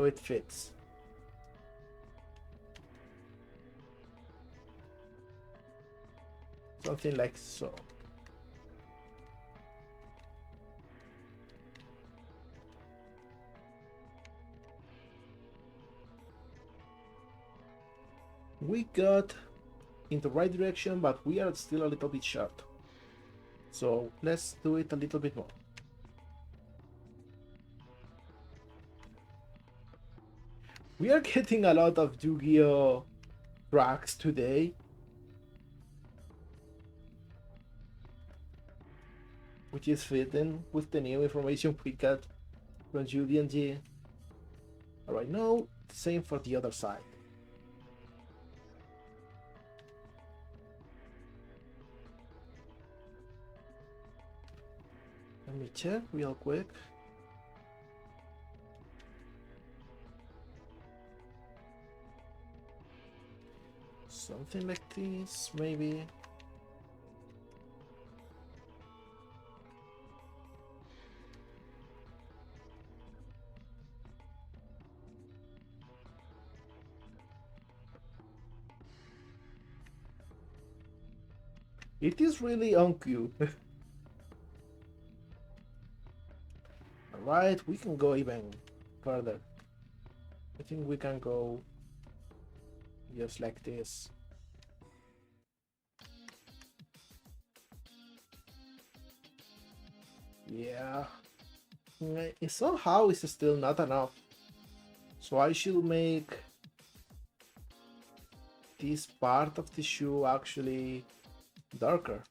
it fits. Something like so. We got in the right direction, but we are still a little bit short. So let's do it a little bit more. We are getting a lot of Yu-Gi-Oh! Tracks today. Which is fitting with the new information we got from UDNG. Alright, now same for the other side. Let me check real quick. Something like this, maybe. It is really on cue. Alright, we can go even further. I think we can go just like this. Yeah. Somehow it's still not enough. So I should make this part of the shoe actually darker.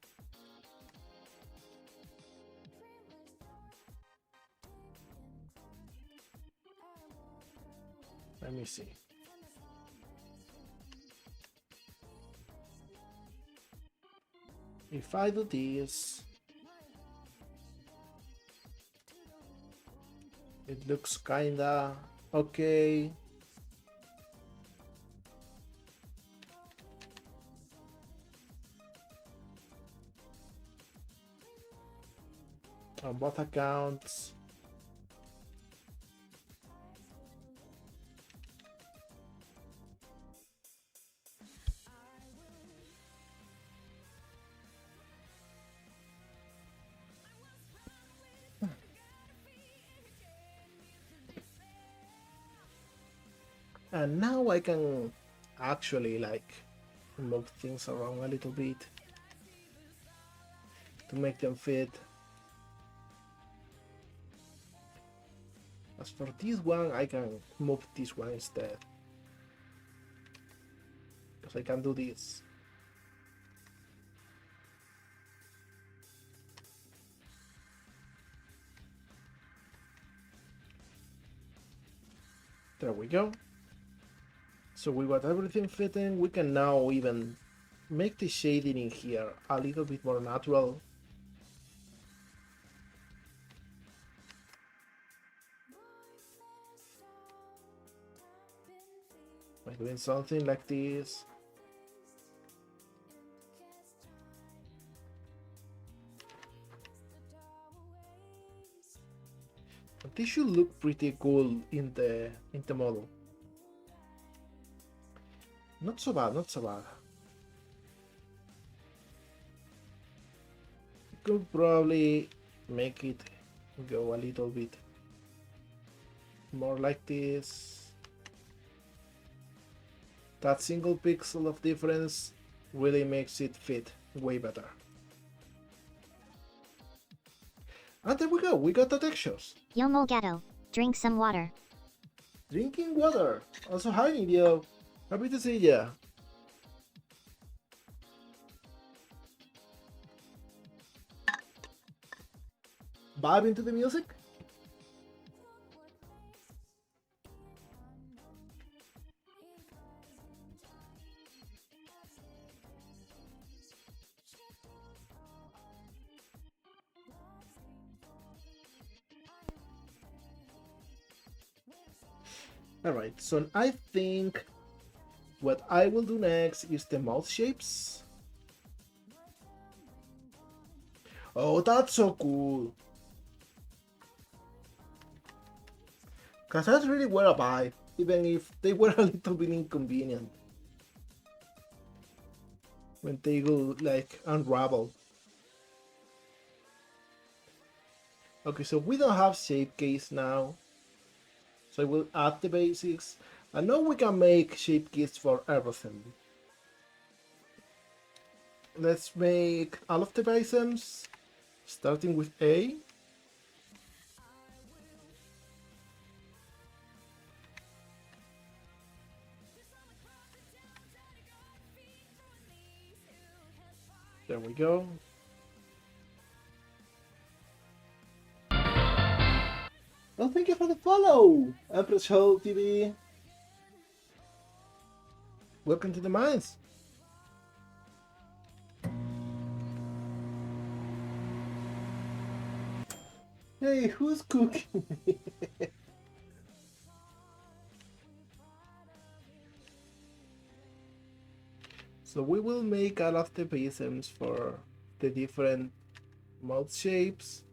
Let me see. If I do this, it looks kinda okay. on both accounts. And now I can actually like move things around a little bit to make them fit. As for this one, I can move this one instead, because I can do this. There we go. So we got everything fitting. We can now even make the shading in here a little bit more natural. By doing something like this. But this should look pretty cool in the model. Not so bad, not so bad. Could probably make it go a little bit more like this. That single pixel of difference really makes it fit way better. And there we go, we got the textures. Yo molegato, drink some water. Drinking water. Also, hi Nidio. Happy to see ya. Vibe into the music? Alright, so I think what I will do next is the mouth shapes. Oh, that's so cool. Cause that's really where a vibe, even if they were a little bit inconvenient. When they go like unravel. Okay, so we don't have shape case now. So I will add the basics. And now we can make shape keys for everything. Let's make all of the items, starting with A. There we go. Well, thank you for the follow, Empress Hole TV. Welcome to the mines. Hey, who's cooking? So we will make all of the prisms for the different mouth shapes.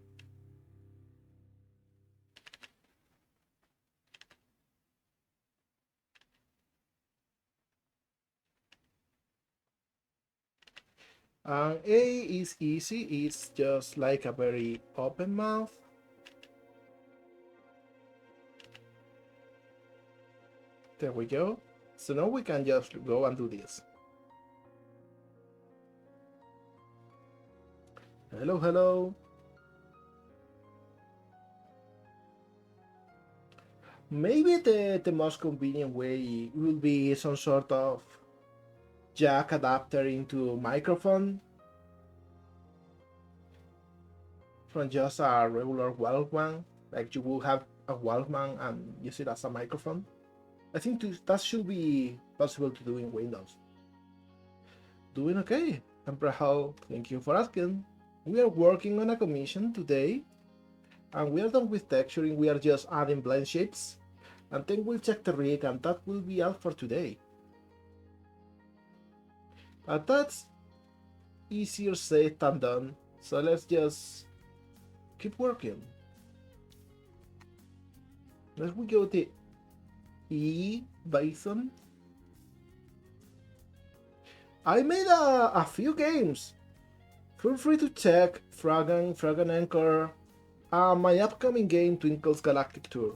And A is easy, it's just like a very open mouth. There we go. So now we can just go and do this. Hello, hello. Maybe the most convenient way will be some sort of jack adapter into microphone from just a regular Walkman, like you will have a Walkman and use it as a microphone. I think that should be possible to do in Windows. Doing okay, Emperor How, thank you for asking. We are working on a commission today, and we are done with texturing, we are just adding blend shapes, and then we'll check the rig, and that will be all for today. But that's easier said than done, so let's just Keep working. Let's we go to E Bison. I made a few games. Feel free to check Fragan Anchor, my upcoming game Twinkle's Galactic Tour.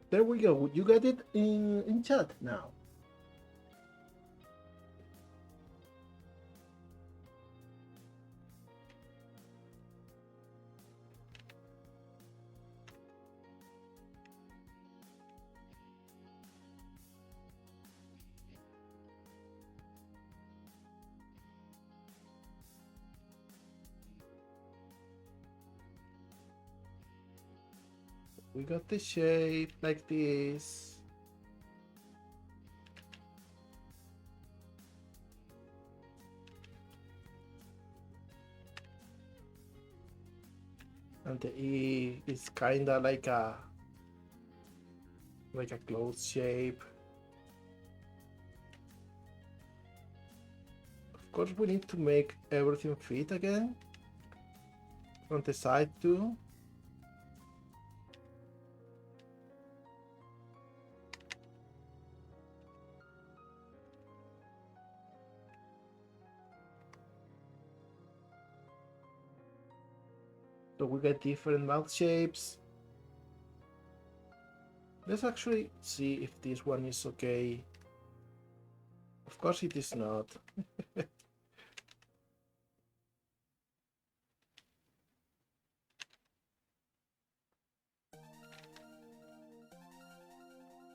There we go. You got it in chat now. We got the shape like this. And the E is kinda like a closed shape. Of course we need to make everything fit again. On the side too. So we get different mouth shapes. Let's actually see if this one is okay. Of course it is not.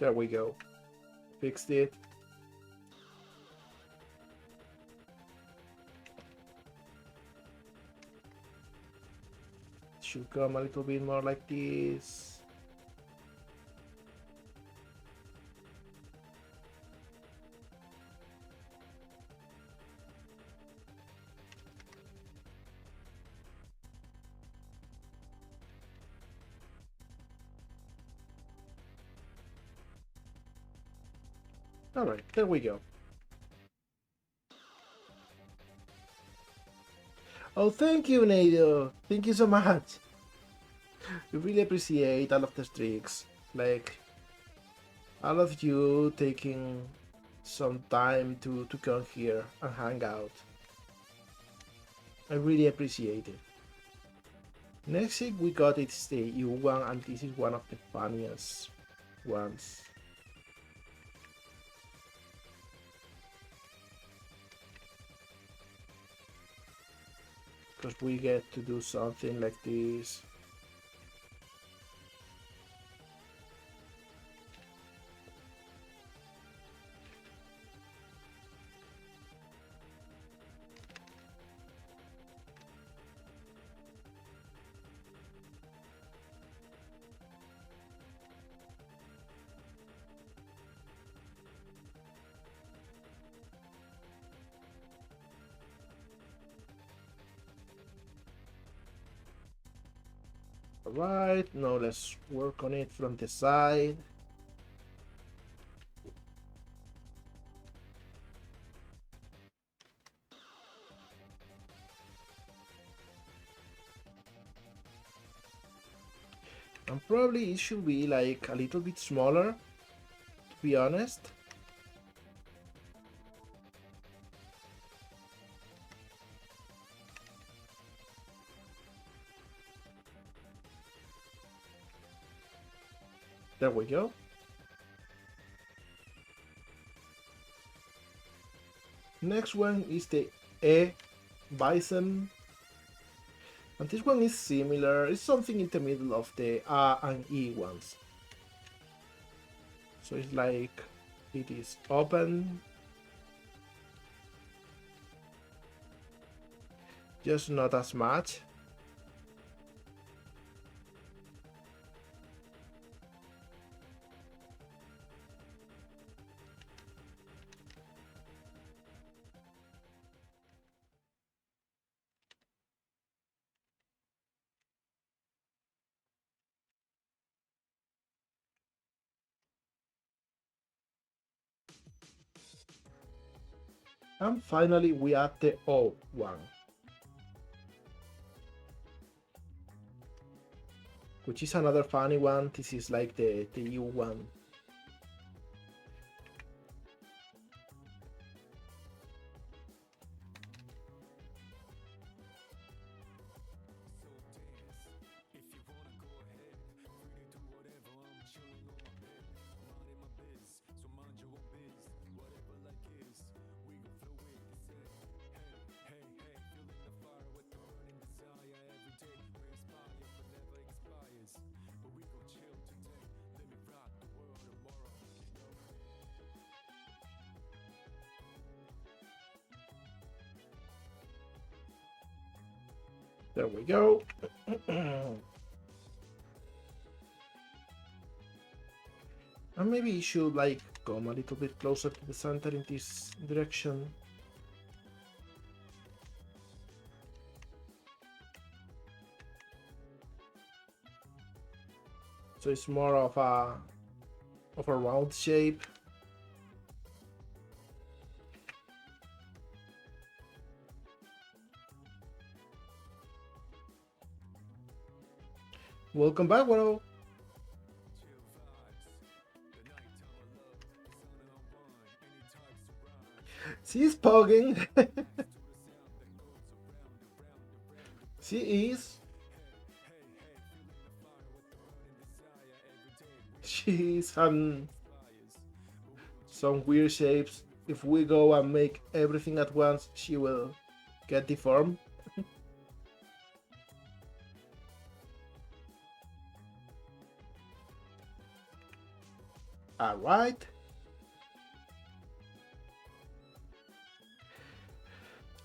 There we go. Fixed it. Should come a little bit more like this. Alright, there we go. Oh, thank you, Nado. Thank you so much. We really appreciate all of the streaks. Like, all of you taking some time to come here and hang out. I really appreciate it. Next thing we got is the U one, and this is one of the funniest ones. Because we get to do something like this. Alright, now let's work on it from the side. And probably it should be like a little bit smaller, to be honest. There we go. Next one is the E Bison. And this one is similar. It's something in the middle of the A and E ones. So it's like it is open. Just not as much. And finally we add the O one, which is another funny one. This is like the U one. There we go. And maybe you should like come a little bit closer to the center in this direction. So it's more of a round shape. Welcome back, Waro. She's pogging. She is. She's some weird shapes. If we go and make everything at once, she will get deformed. All right.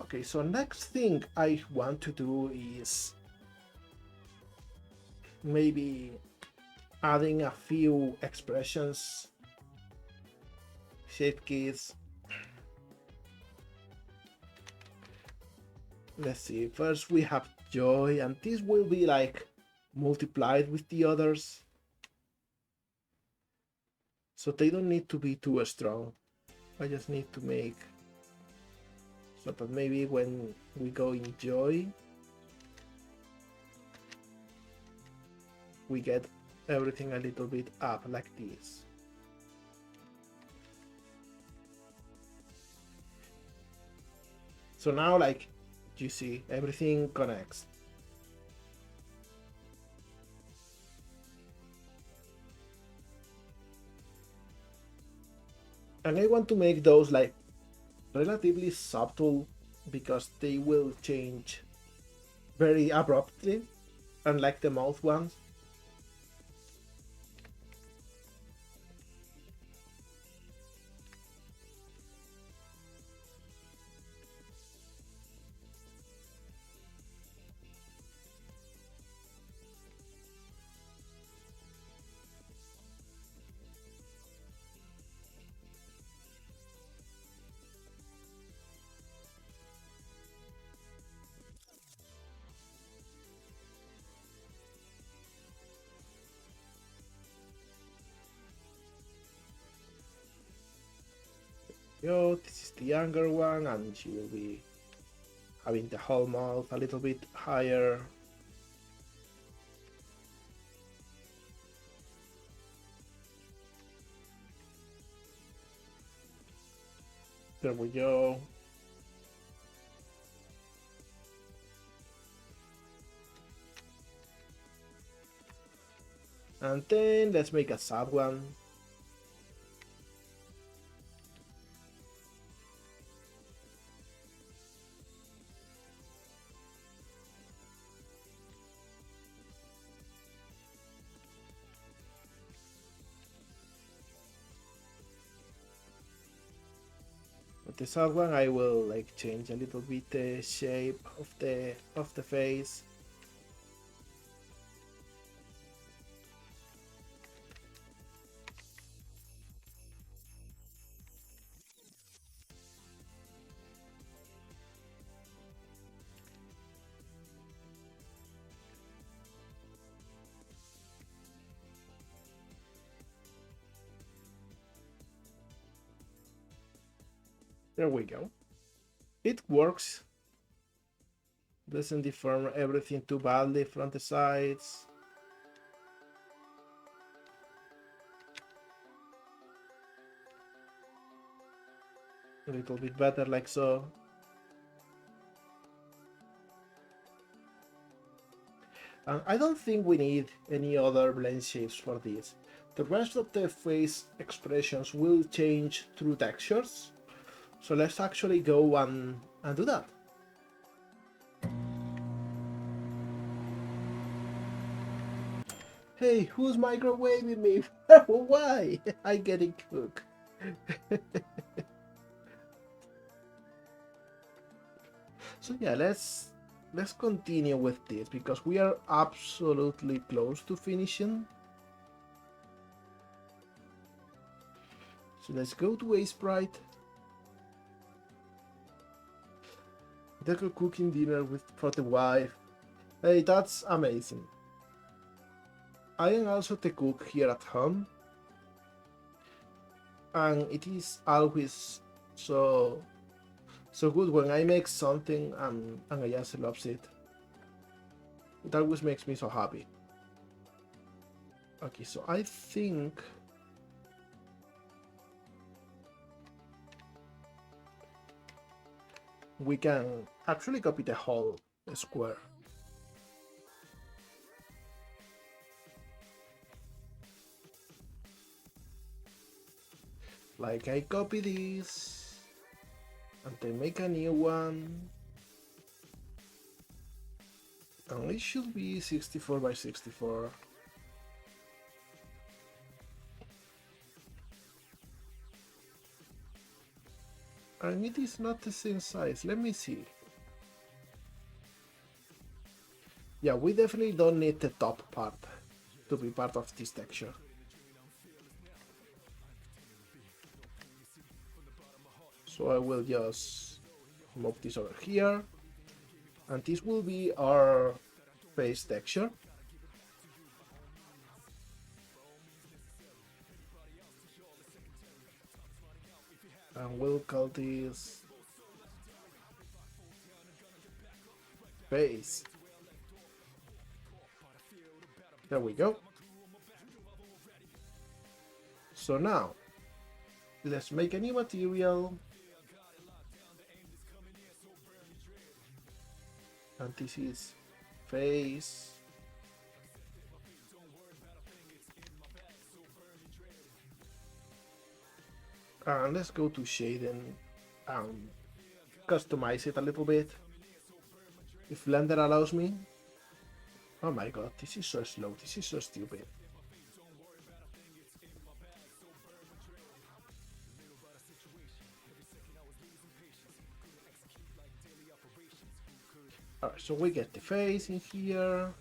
Okay, so next thing I want to do is maybe adding a few expressions, shape keys. Let's see, first we have joy, and this will be like multiplied with the others. So they don't need to be too strong. I just need to make so that maybe when we go in joy, we get everything a little bit up like this. So now, like you see, everything connects. And I want to make those like relatively subtle because they will change very abruptly, unlike the mouth ones. Yo, this is the younger one, and she will be having the whole mouth a little bit higher. There we go. And then let's make a sad one. With the sad one, I will like change a little bit the shape of the face. There we go. It works. Doesn't deform everything too badly from the sides. A little bit better like so. And I don't think we need any other blend shapes for this. The rest of the face expressions will change through textures. So let's actually go and do that. Hey, who's microwaving me? Why? I getting cooked. So yeah, let's continue with this because we are absolutely close to finishing. So let's go to a sprite. They're cooking dinner for the wife. Hey, that's amazing. I am also the cook here at home, and it is always so good when I make something and I just loves it. It always makes me so happy. Okay, so I think we can actually copy the whole square. Like I copy this and then make a new one. And it should be 64 by 64. And it is not the same size. Let me see. Yeah, we definitely don't need the top part to be part of this texture. So I will just move this over here. And this will be our face texture. And we'll call this face. There we go. So now, let's make a new material. And this is face. And let's go to shading and customize it a little bit. If Blender allows me. Oh my god, this is so slow, this is so stupid. Alright, so we get the face in here.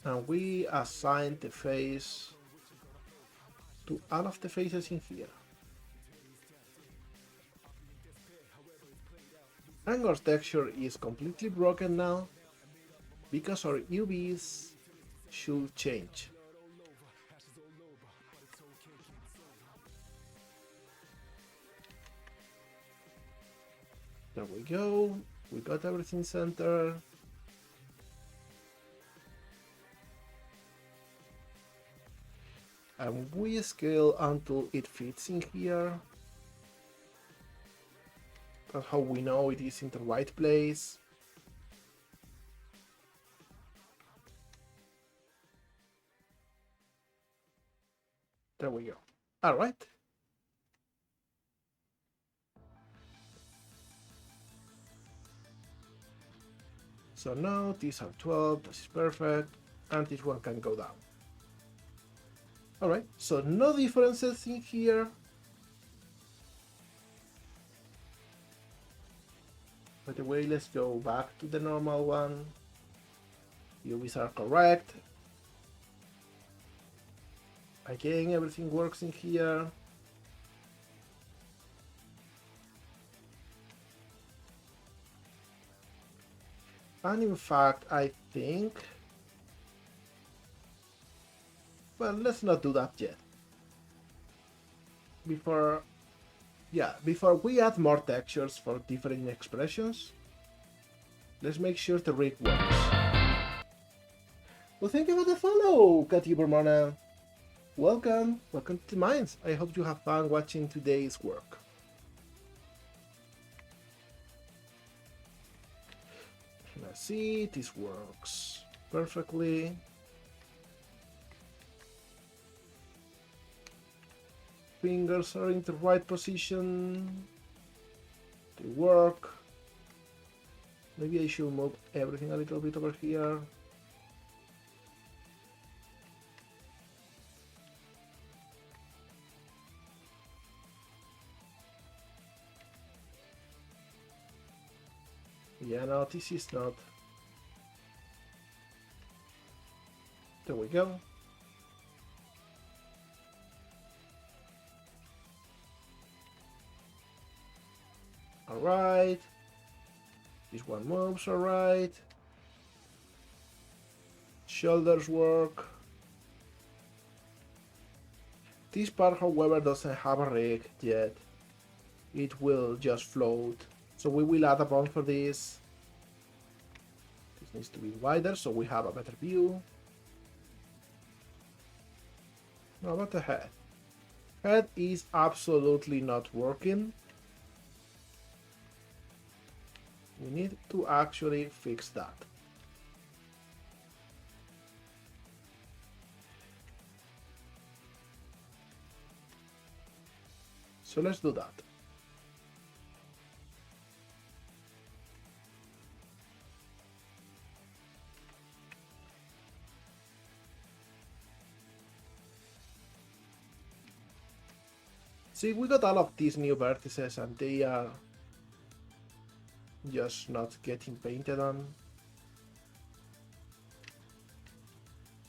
And we assign the face to all of the faces in here. And our texture is completely broken now because our UVs should change. There we go, we got everything centered. And we scale until it fits in here. That's how we know it is in the right place. There we go. Alright. So now these are 12, this is perfect, and this one can go down. Alright, so no differences in here. By the way, let's go back to the normal one. UVs are correct. Again, everything works in here. And in fact, I think... Well, let's not do that yet. Before Yeah, before we add more textures for different expressions, let's make sure the rig works. Well, thank you for the follow, Katibermana. Welcome to the Mines. I hope you have fun watching today's work. Let's see, this works perfectly. Fingers are in the right position. They work. Maybe I should move everything a little bit over here. Yeah, no, this is not. There we go. Alright. This one moves alright. Shoulders work. This part, however, doesn't have a rig yet. It will just float. So we will add a bump for this. This needs to be wider so we have a better view. How about the head? Head is absolutely not working. We need to actually fix that. So let's do that. See, we got all of these new vertices and they are just not getting painted on.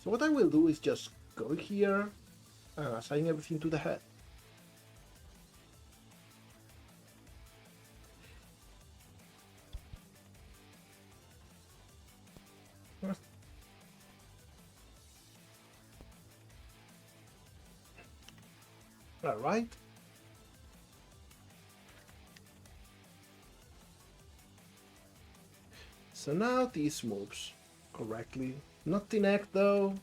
So what I will do is just go here and assign everything to the head. Alright. So now this moves correctly. Not the neck though.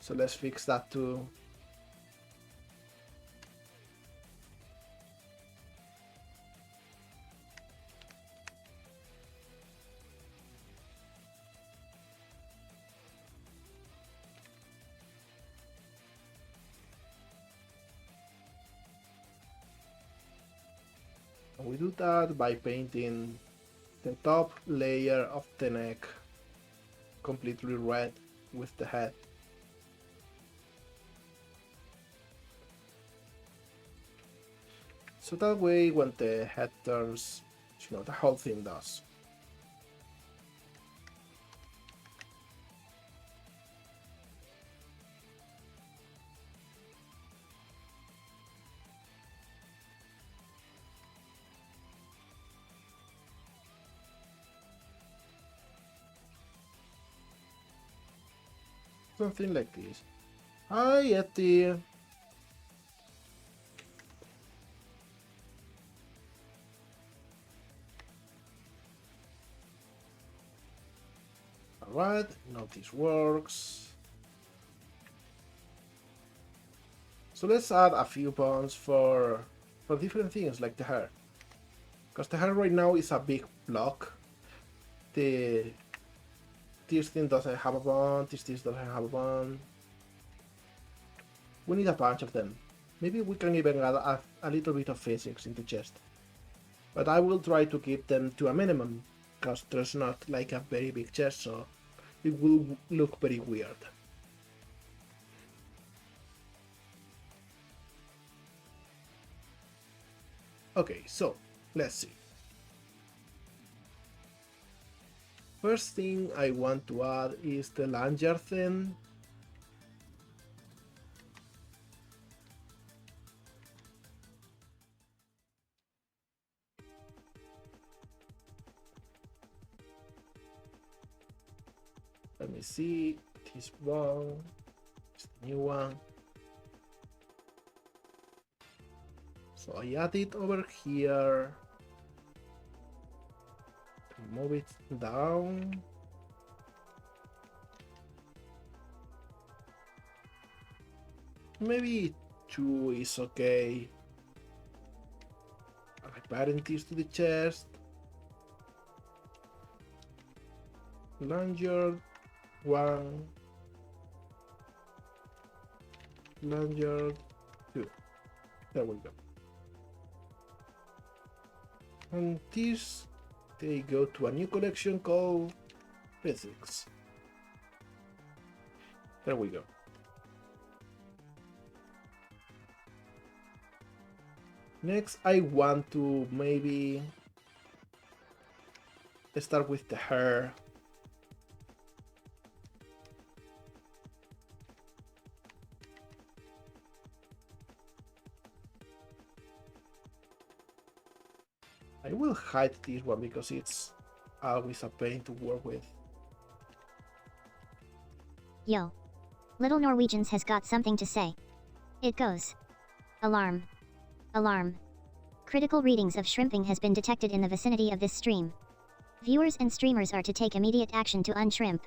So let's fix that too. And we do that by painting the top layer of the neck completely red with the head. So that way when the head turns, you know, the whole thing does. Something like this. Hi, Yeti. Alright, now this works. So let's add a few bones for different things like the hair. Because the hair right now is a big block. This thing doesn't have a bone, this doesn't have a bone. We need a bunch of them. Maybe we can even add a little bit of physics in the chest. But I will try to keep them to a minimum, because there's not like a very big chest, so it will look very weird. Okay, so let's see. First thing I want to add is the lanyard thing. Let me see, this one, this new one. So I add it over here. Move it down. Maybe 2 is okay. Adding this to the chest. Lanyard 1. Lanyard 2. There we go. And these, they go to a new collection called Physics. There we go. Next, I want to maybe start with the hair. I will hide this one because it's always a pain to work with. Yo. Little Norwegians has got something to say. It goes. Alarm. Alarm. Critical readings of shrimping has been detected in the vicinity of this stream. Viewers and streamers are to take immediate action to unshrimp.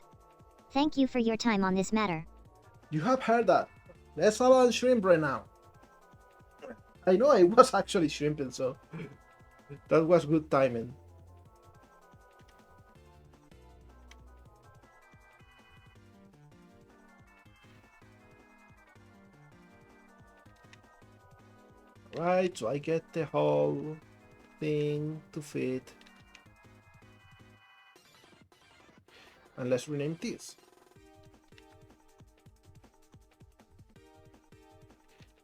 Thank you for your time on this matter. You have heard that. Let's all unshrimp right now. I know I was actually shrimping, so that was good timing. Right, so I get the whole thing to fit. And let's rename this.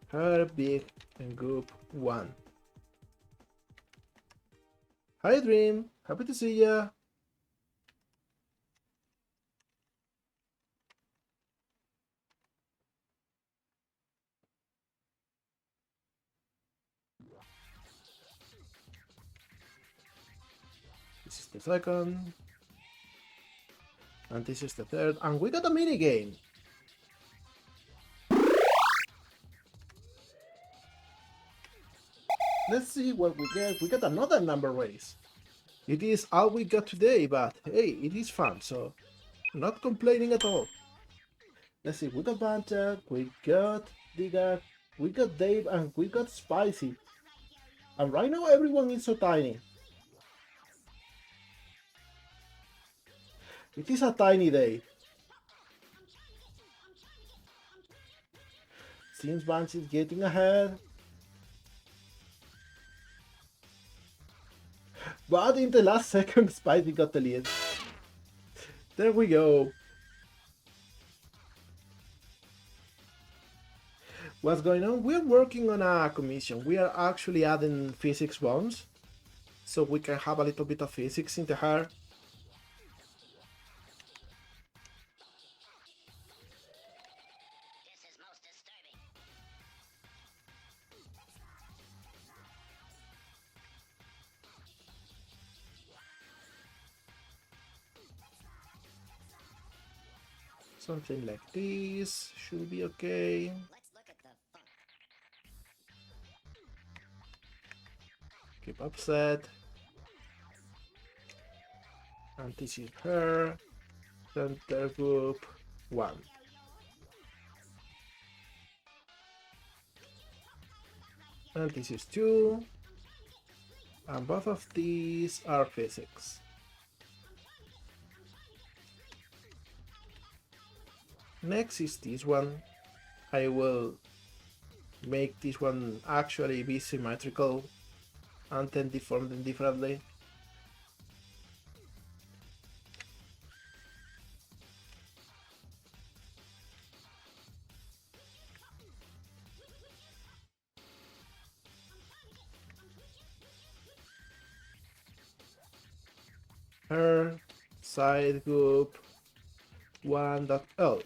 Her big and group 1. Hi Dream, happy to see ya. This is the second. And this is the third. And we got a mini game. Let's see what we get. We got another number race. It is all we got today, but hey, it is fun, so I'm not complaining at all. Let's see, we got Banta, we got Digger, we got Dave, and we got Spicy. And right now everyone is so tiny. It is a tiny day. Since Vance is getting ahead. But in the last second, Spicy got the lead. There we go. What's going on? We're working on a commission. We are actually adding physics bombs, so we can have a little bit of physics in the hair. Something like this should be okay. Keep upset. And this is her. Center group 1. And this is 2. And both of these are physics. Next is this one. I will make this one actually be symmetrical and then deform them differently. Her side group 1.L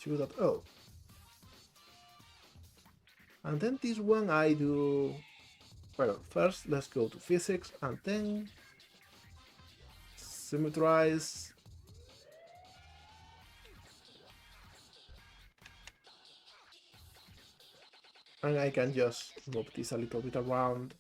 2.L, and then this one I do, well, first let's go to physics and then symmetrize. And I can just move this a little bit around.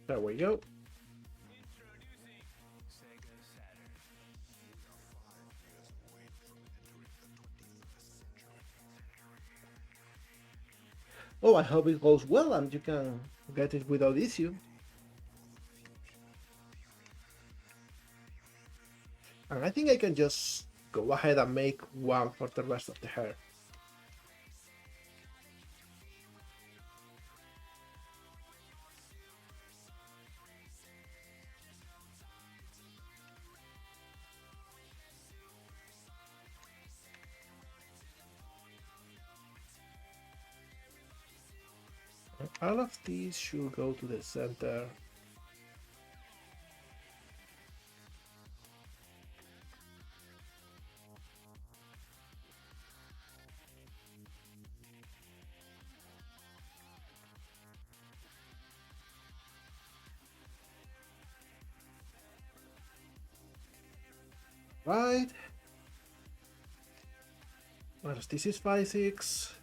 There we go. Oh, I hope it goes well and you can get it without issue. And I think I can just go ahead and make one for the rest of the hair. And all of these should go to the center. Right. Well, this is 5-6.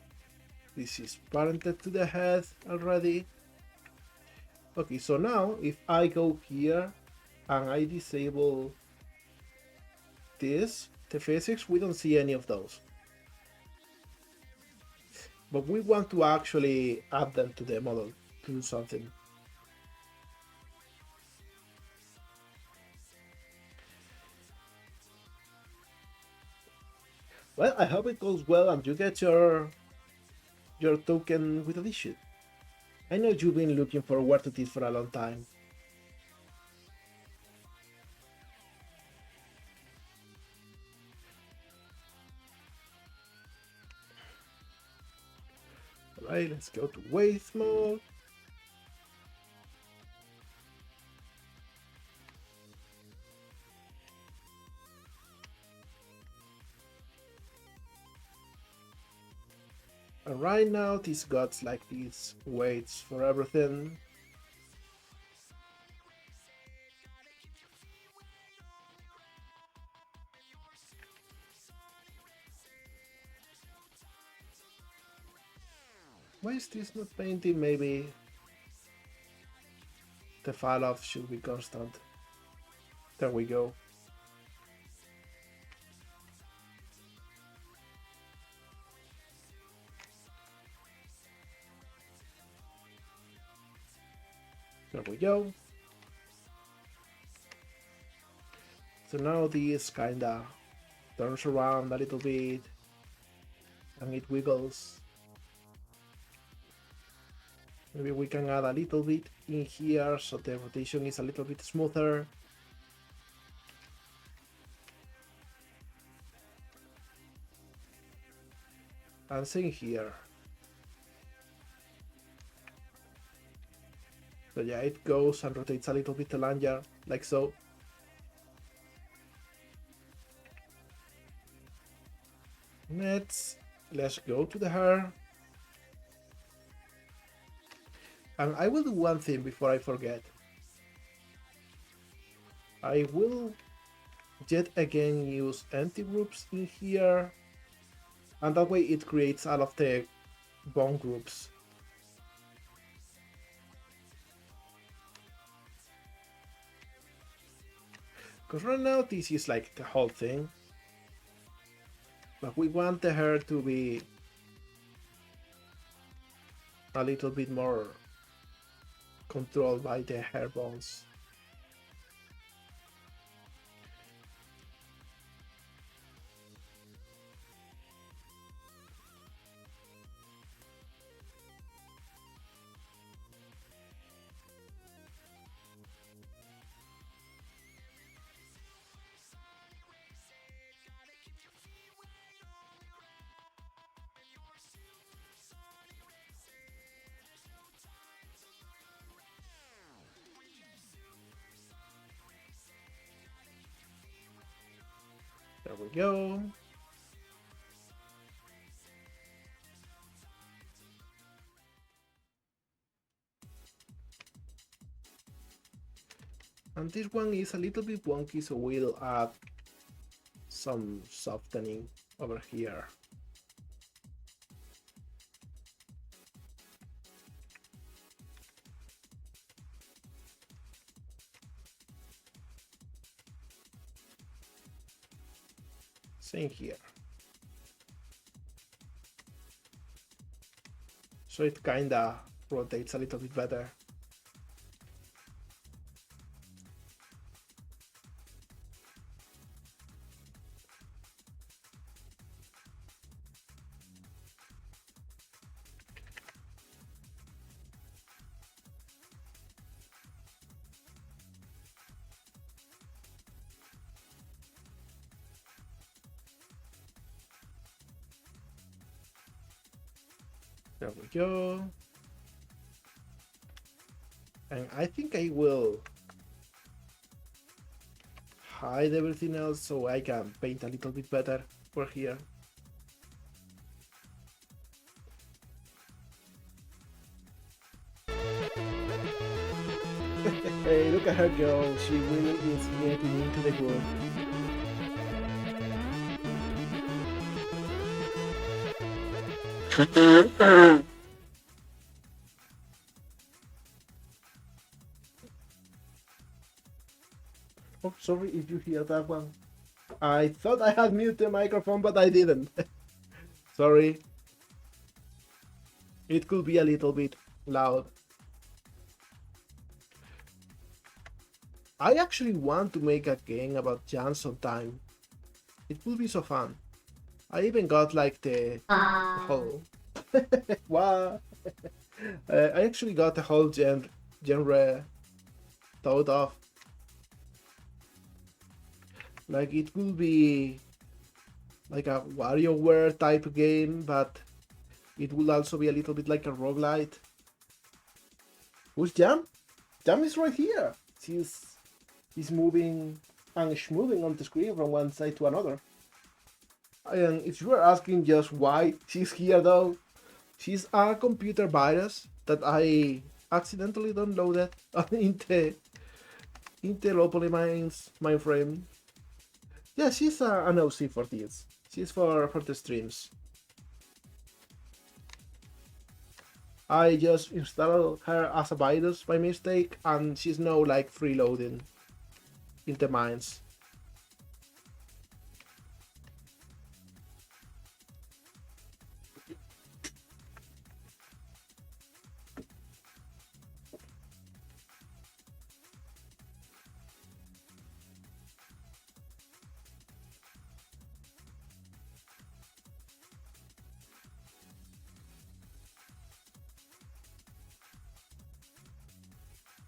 This is parented to the head already. Okay, so now if I go here and I disable this, the physics, we don't see any of those. But we want to actually add them to the model to do something. Well, I hope it goes well and you get your token with addition. I know you've been looking forward to this for a long time. Alright, let's go to waste mode. And right now, these gods like these waits for everything. Why is this not painting? Maybe the fall off should be constant. There we go. There we go. So now this kinda turns around a little bit and it wiggles. Maybe we can add a little bit in here so the rotation is a little bit smoother. And same here. So yeah, it goes and rotates a little bit the lanyard, like so. Let's go to the hair. And I will do one thing before I forget. I will yet again use empty groups in here. And that way it creates all of the bone groups. Because right now this is like the whole thing. But we want the hair to be a little bit more controlled by the hair bones. There we go. And this one is a little bit wonky, so we'll add some softening over here. Same here. So it kinda rotates a little bit better. There we go. And I think I will hide everything else so I can paint a little bit better for here. Hey, look at her go. She really is getting into the groove. Oh, sorry if you hear that one. I thought I had muted the microphone, but I didn't. Sorry. It could be a little bit loud. I actually want to make a game about Jan sometime. It would be so fun. I even got like the whole... What? I actually got the whole genre thought of. Like it will be like a WarioWare type game, but it will also be a little bit like a roguelite. Who's Jam? Jam is right here. He's moving and schmoving on the screen from one side to another. And if you are asking just why she's here though, she's a computer virus that I accidentally downloaded into Lowpoly mainframe. Yeah, she's an OC for this. She's for the streams. I just installed her as a virus by mistake, and she's now like freeloading in the mines.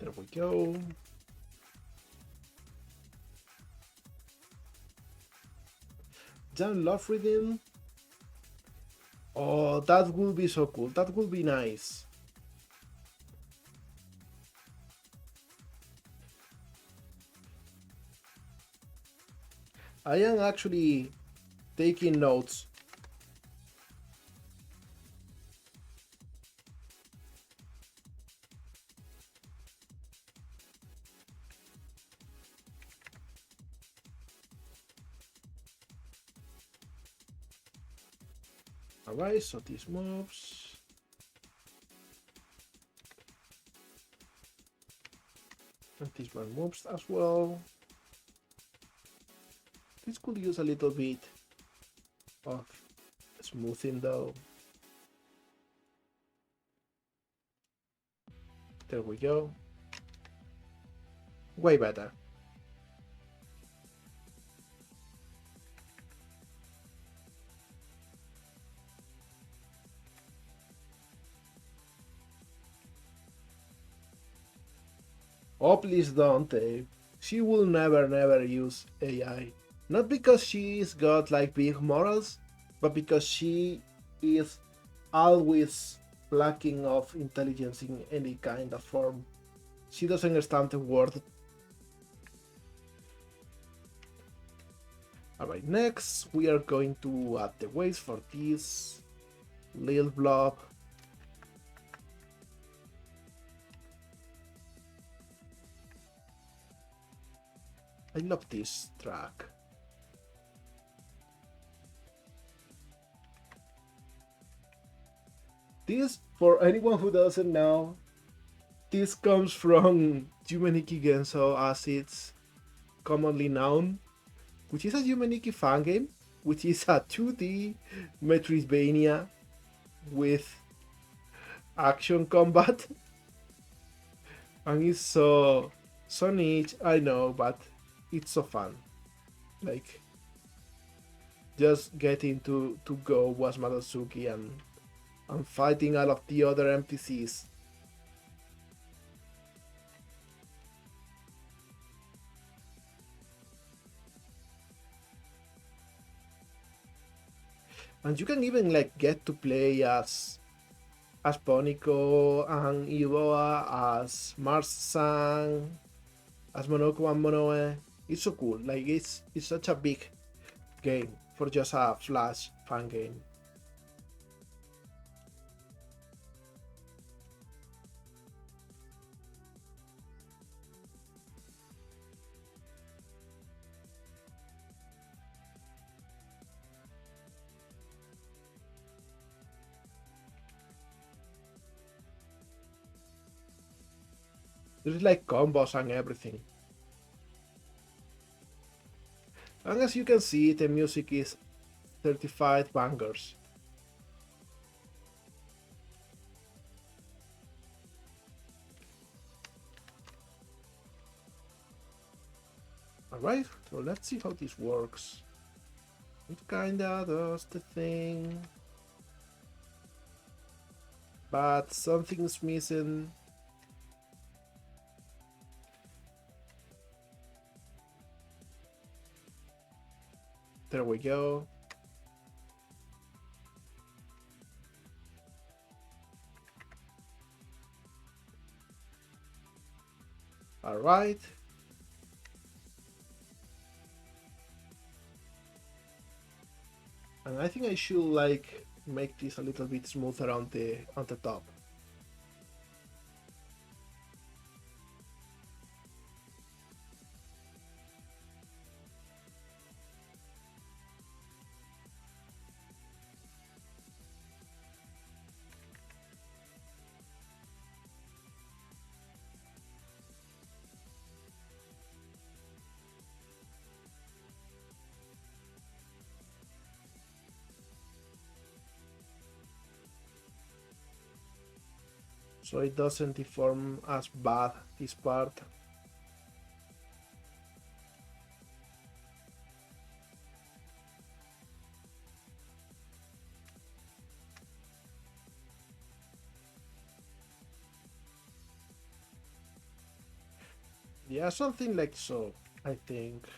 There we go. Jan love reading. Oh, that would be so cool. That would be nice. I am actually taking notes. Alright, so these mobs. And these one moves as well. This could use a little bit of smoothing though. There we go. Way better. Oh, please don't, Dave. She will never use AI. Not because she's got like big morals, but because she is always lacking of intelligence in any kind of form. She doesn't understand the word. Alright, next we are going to add the waves for this little blob. I love this track. This, for anyone who doesn't know, this comes from Yumeniki Genso as it's commonly known, which is a Yumeniki fan game, which is a 2D Metroidvania with action combat. And it's so niche, I know, but it's so fun. Like just getting to go was Madosuki and fighting all of the other NPCs. And you can even like get to play as Poniko and Iroha, as Mars-san, as Monoko and Monoe. It's so cool. Like it's such a big game for just a Flash fan game. There's like combos and everything. And as you can see, the music is certified bangers. Alright, so let's see how this works. It kinda does the thing, but something's missing. There we go. Alright. And I think I should like make this a little bit smoother on the top. So it doesn't deform as bad this part. Yeah, something like so, I think.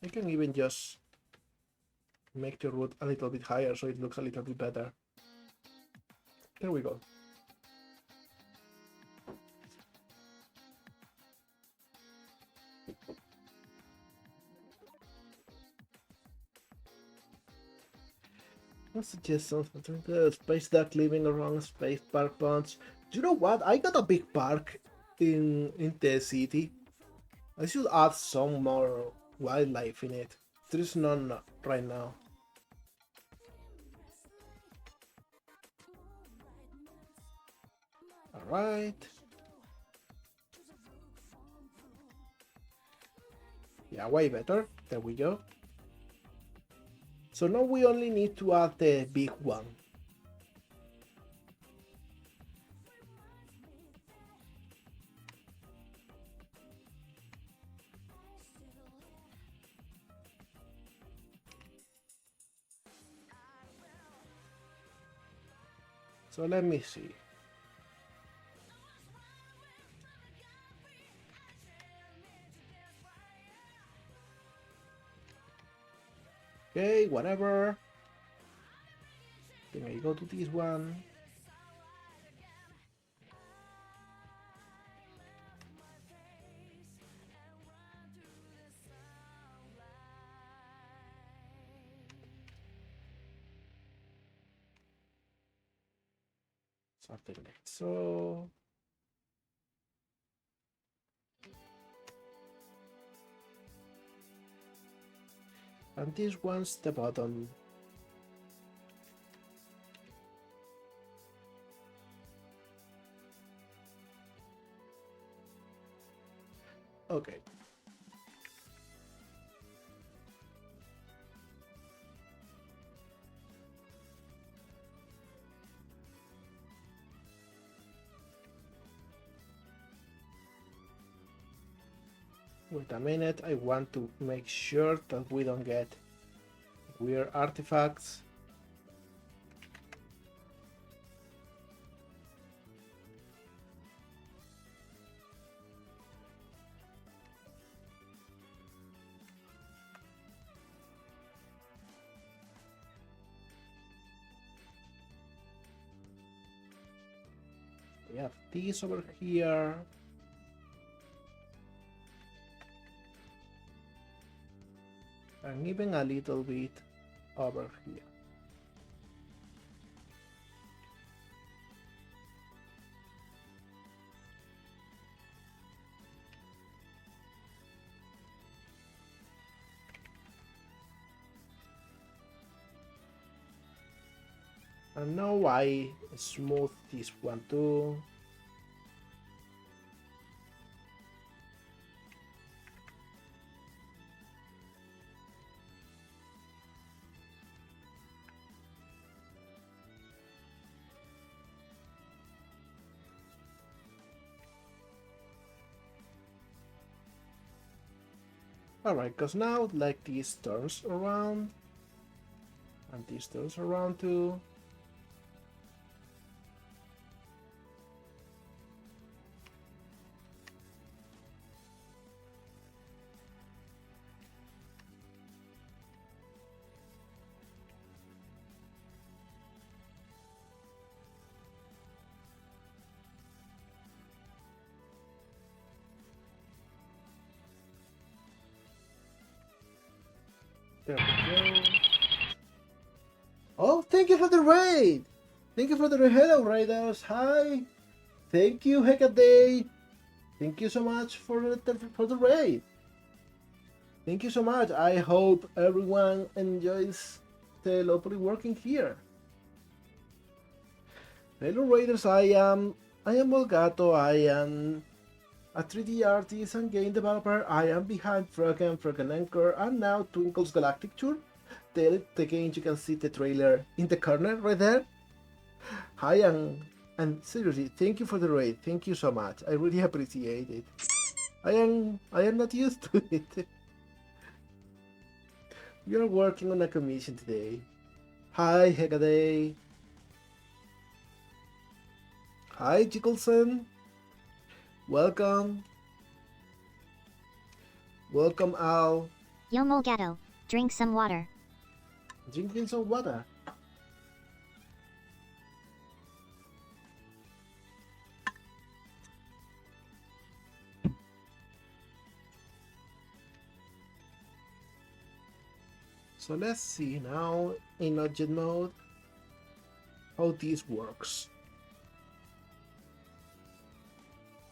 I can even just make the root a little bit higher so it looks a little bit better. There we go. I suggest something to Space Duck living around Space Park Punch. Do you know what? I got a big park in the city. I should add some more wildlife in it. There is none right now. Alright. Yeah, way better. There we go. So now we only need to add the big one. So let me see. Okay, whatever. Then I go to this one. Something like so. And this one's the bottom. Okay. Wait a minute, I want to make sure that we don't get weird artifacts. We have this over here. And even a little bit over here. And now I smooth this one too. Alright, because now like this turns around. And this turns around too. There we go. Oh, thank you for the raid! Thank you for the raid. Hello, raiders. Hi. Thank you, Hecate. Thank you so much for the raid. Thank you so much. I hope everyone enjoys the Lowpoly working here. Hello, raiders. I am molegato. I am a 3D artist and game developer. I am behind Froggen Anchor, and now Twinkle's Galactic tour. The game, you can see the trailer in the corner right there. Hi, and seriously, thank you for the raid. Thank you so much. I really appreciate it. I am not used to it. We are working on a commission today. Hi, Hecate. Hi, Jickelson. Welcome. Welcome, Al. Yo molegato, drink some water. Drinking some water. So let's see now in object mode how this works.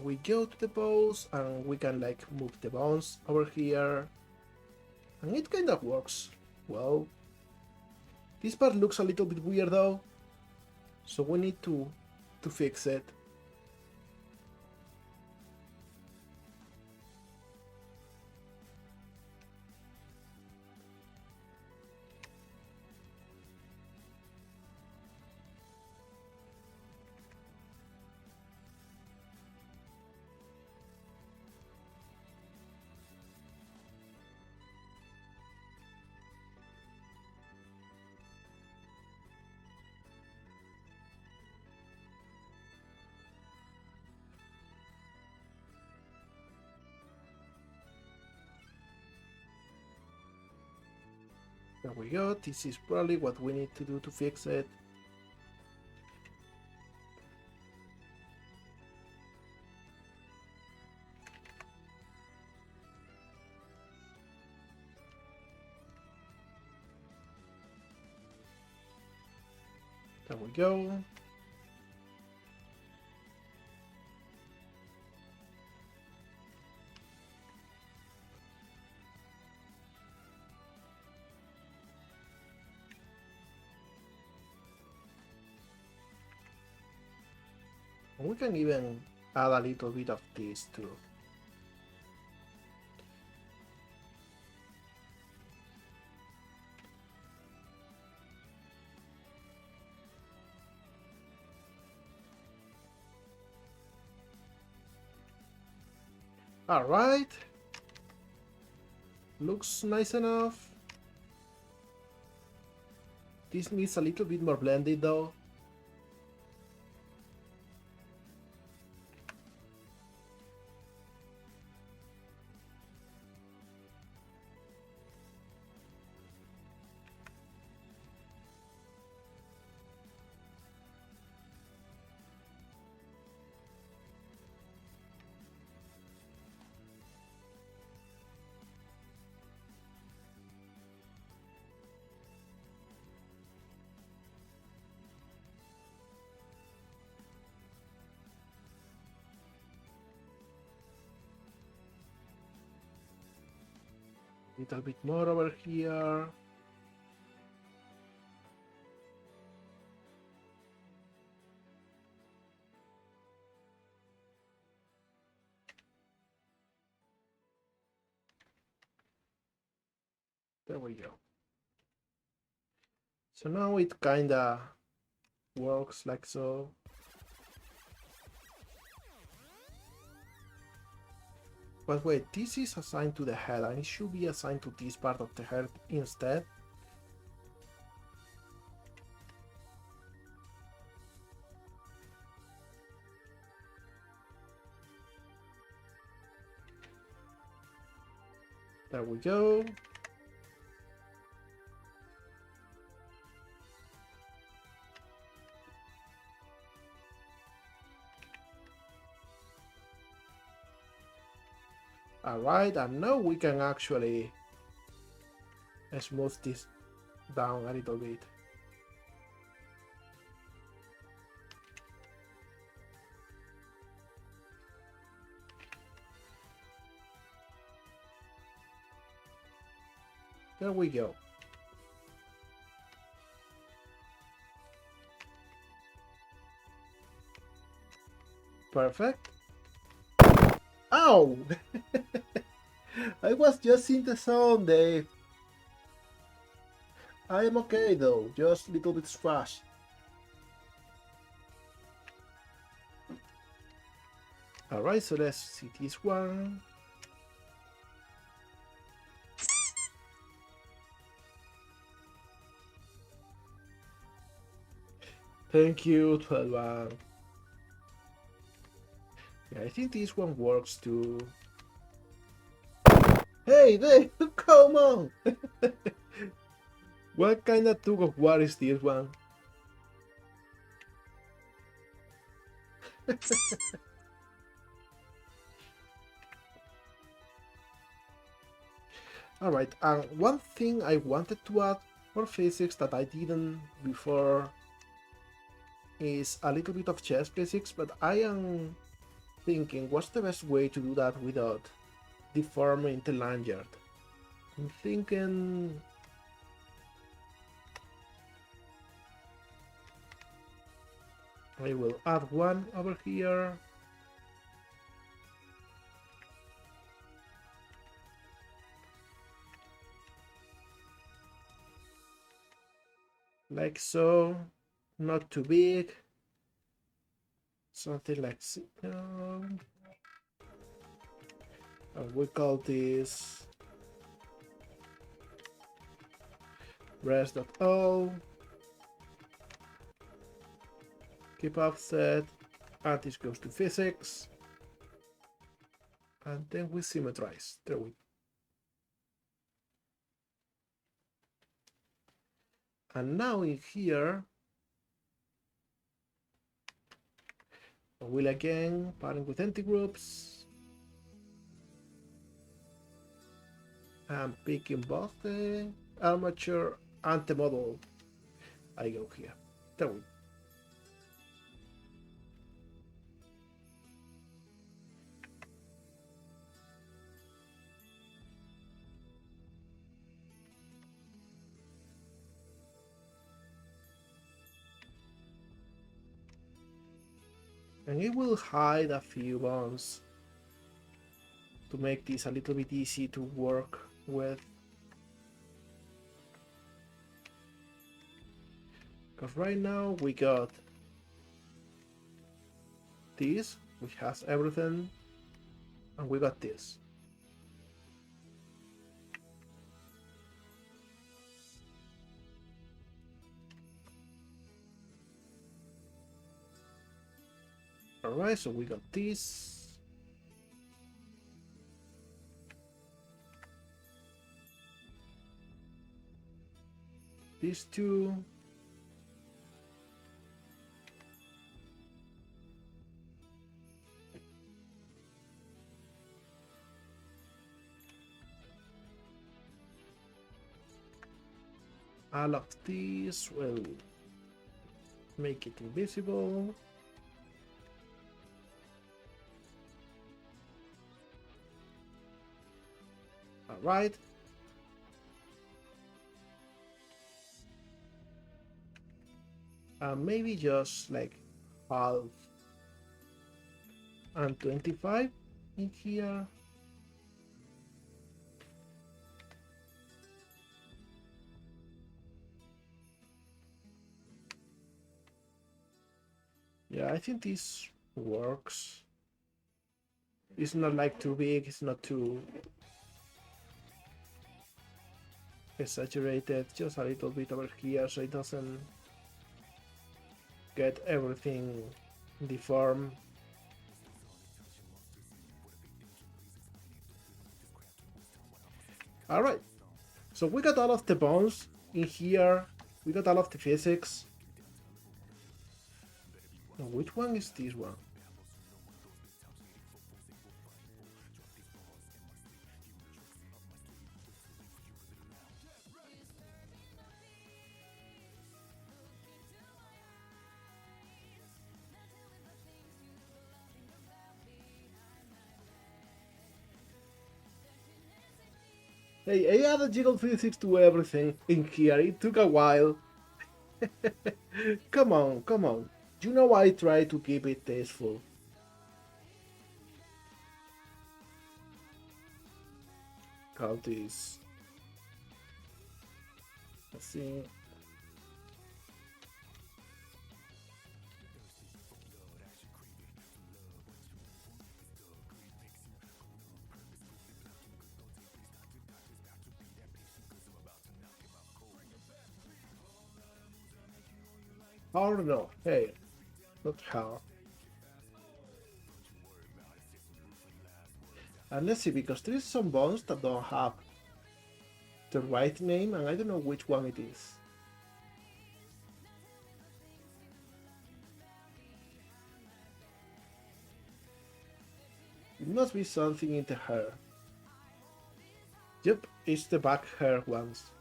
We go to the bows and we can like move the bones over here, and it kind of works well. This part looks a little bit weird though, so we need to fix it. There we go, this is probably what we need to do to fix it. There we go. We can even add a little bit of this too. Alright. Looks nice enough. This needs a little bit more blended though. Little bit more over here. There we go. So now it kinda works like so. But wait, this is assigned to the head and it should be assigned to this part of the head instead. There we go. Alright, and now we can actually smooth this down a little bit. There we go. Perfect. Ow! I was just in the zone, Dave. I am okay though, just a little bit squashed. Alright, so let's see this one. Thank you, 12. Yeah, I think this one works too. Hey, Dave, come on! What kind of tug of war is this one? Alright, and one thing I wanted to add for physics that I didn't before is a little bit of chess physics, but I am thinking what's the best way to do that without deforming the lanyard. I'm thinking I will add one over here. Like so, not too big. Something like we call this rest.all. Keep offset, and this goes to physics. And then we symmetrize. There we go. And now in here, I will again parent with empty groups. I'm picking both the armature and the model. I go here. There we go. And it will hide a few bones to make this a little bit easy to work with. Because right now we got this, which has everything, and we got this. Alright, so we got this. These two. All of these will make it invisible. Alright. Maybe just like half and 25 in here. Yeah, I think this works. It's not like too big, it's not too exaggerated, just a little bit over here so it doesn't get everything deformed. Alright, so we got all of the bones in here, we got all of the physics. Now, which one is this one? Hey, I added jiggle physics to everything in here. It took a while. Come on, come on. You know I try to keep it tasteful. Call this. Let's see. Hard no. Hey, not hard. And let's see, because there is some bones that don't have the right name, and I don't know which one it is. It must be something in the hair. Yep, it's the back hair ones.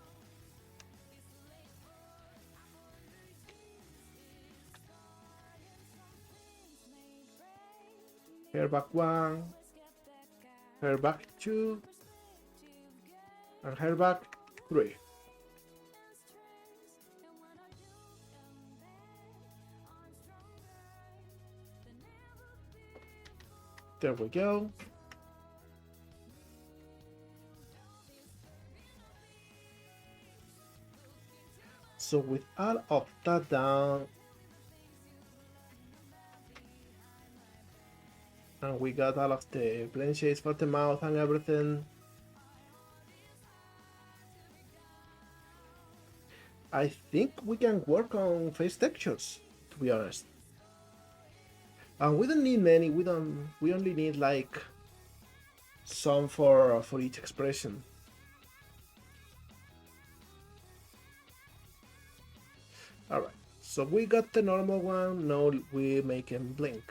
Hair back 1, hair back 2, and hair back 3. There we go. So with all of that down, and we got all of the blend shades for the mouth and everything, I think we can work on face textures, to be honest. And we don't need many, we only need like some for each expression. Alright, so we got the normal one, now we make him blink.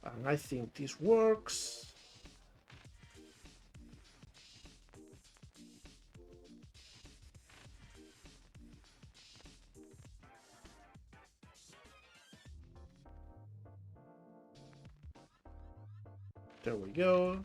And I think this works. There we go.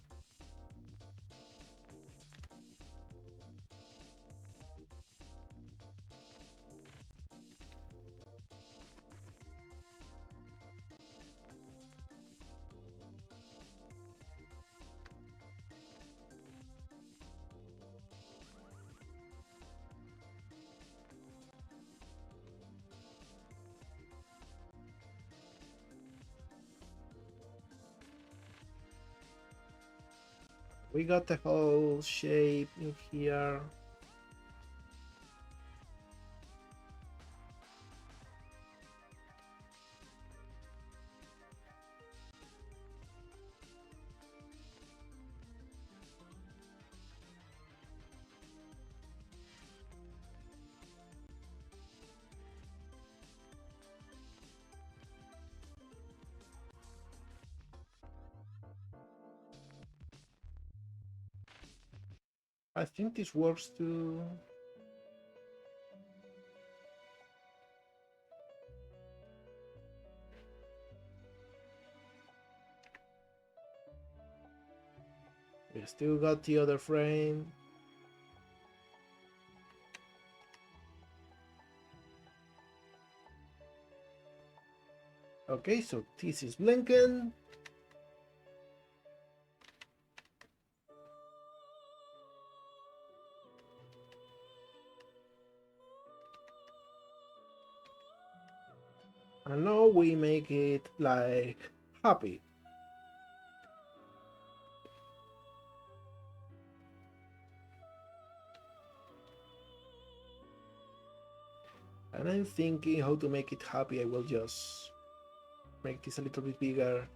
We got the whole shape in here. I think this works too. We still got the other frame. Okay, so this is blinking. And now we make it like happy. And I'm thinking how to make it happy. I will just make this a little bit bigger.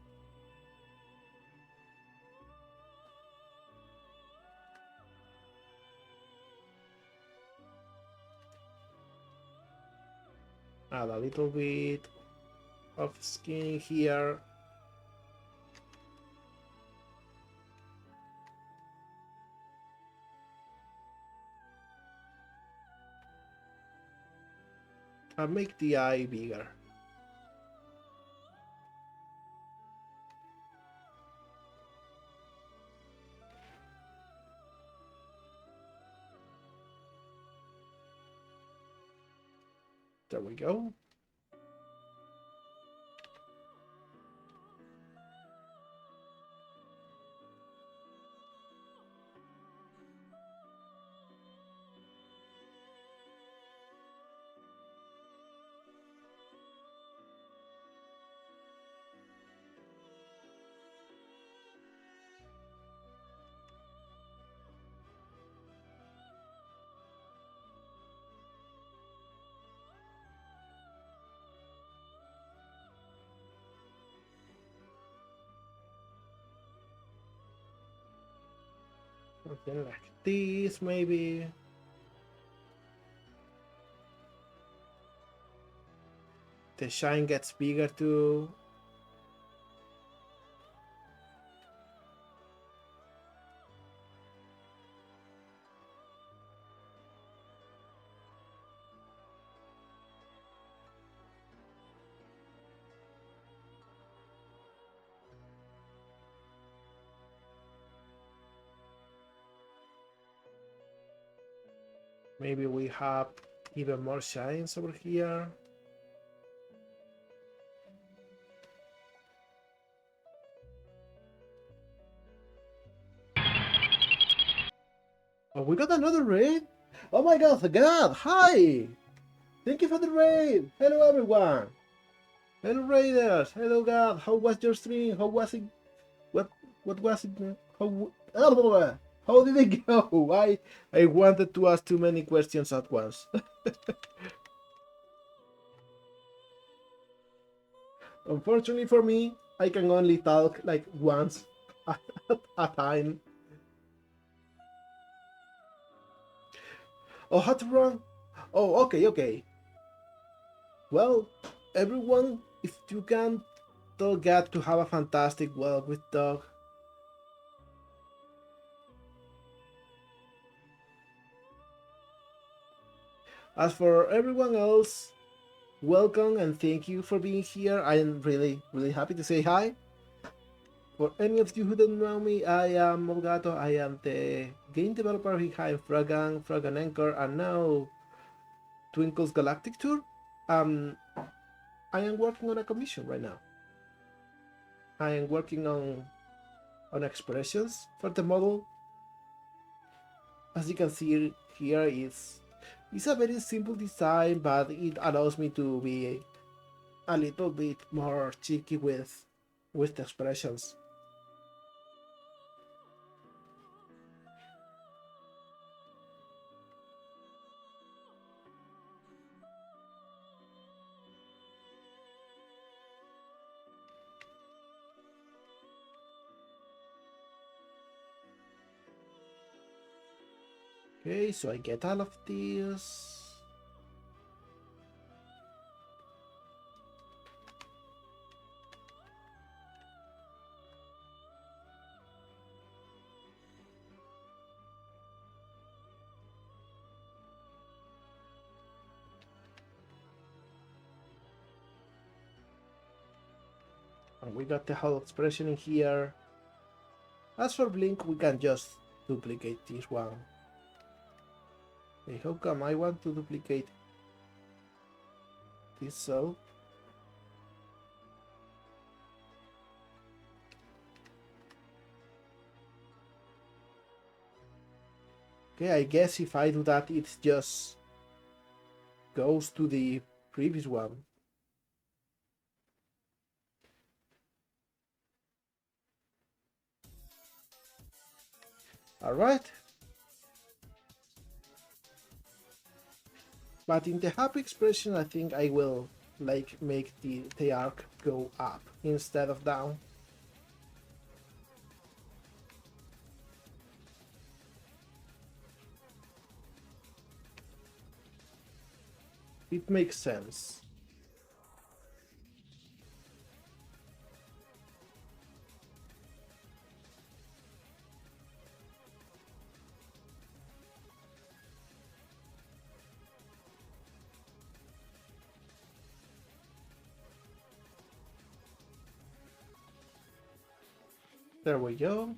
Add a little bit of skin here. And make the eye bigger. There we go. Something like this, maybe. The shine gets bigger too. Maybe we have even more shines over here. Oh, we got another raid? Oh my god, hi! Thank you for the raid! Hello everyone! Hello raiders! Hello god, how was your stream? How was it? What was it? How did it go? I wanted to ask too many questions at once. Unfortunately for me, I can only talk like once at a time. Oh, how to run? Oh, okay. Well, everyone, if you can, tell God to have a fantastic walk with dog. As for everyone else, welcome and thank you for being here. I am really happy to say hi. For any of you who don't know me, I am Molegato. I am the game developer behind Frog and Anchor, and now Twinkle's Galactic Tour. Um, I am working on a commission right now. I am working on expressions for the model. As you can see here, it's a very simple design, but it allows me to be a little bit more cheeky with the expressions. Okay, so I get all of these. And we got the whole expression in here. As for Blink, we can just duplicate this one. Hey, how come I want to duplicate this cell? Okay, I guess if I do that, it just goes to the previous one. Alright. But in the happy expression, I think I will like make the arc go up instead of down. It makes sense. There we go.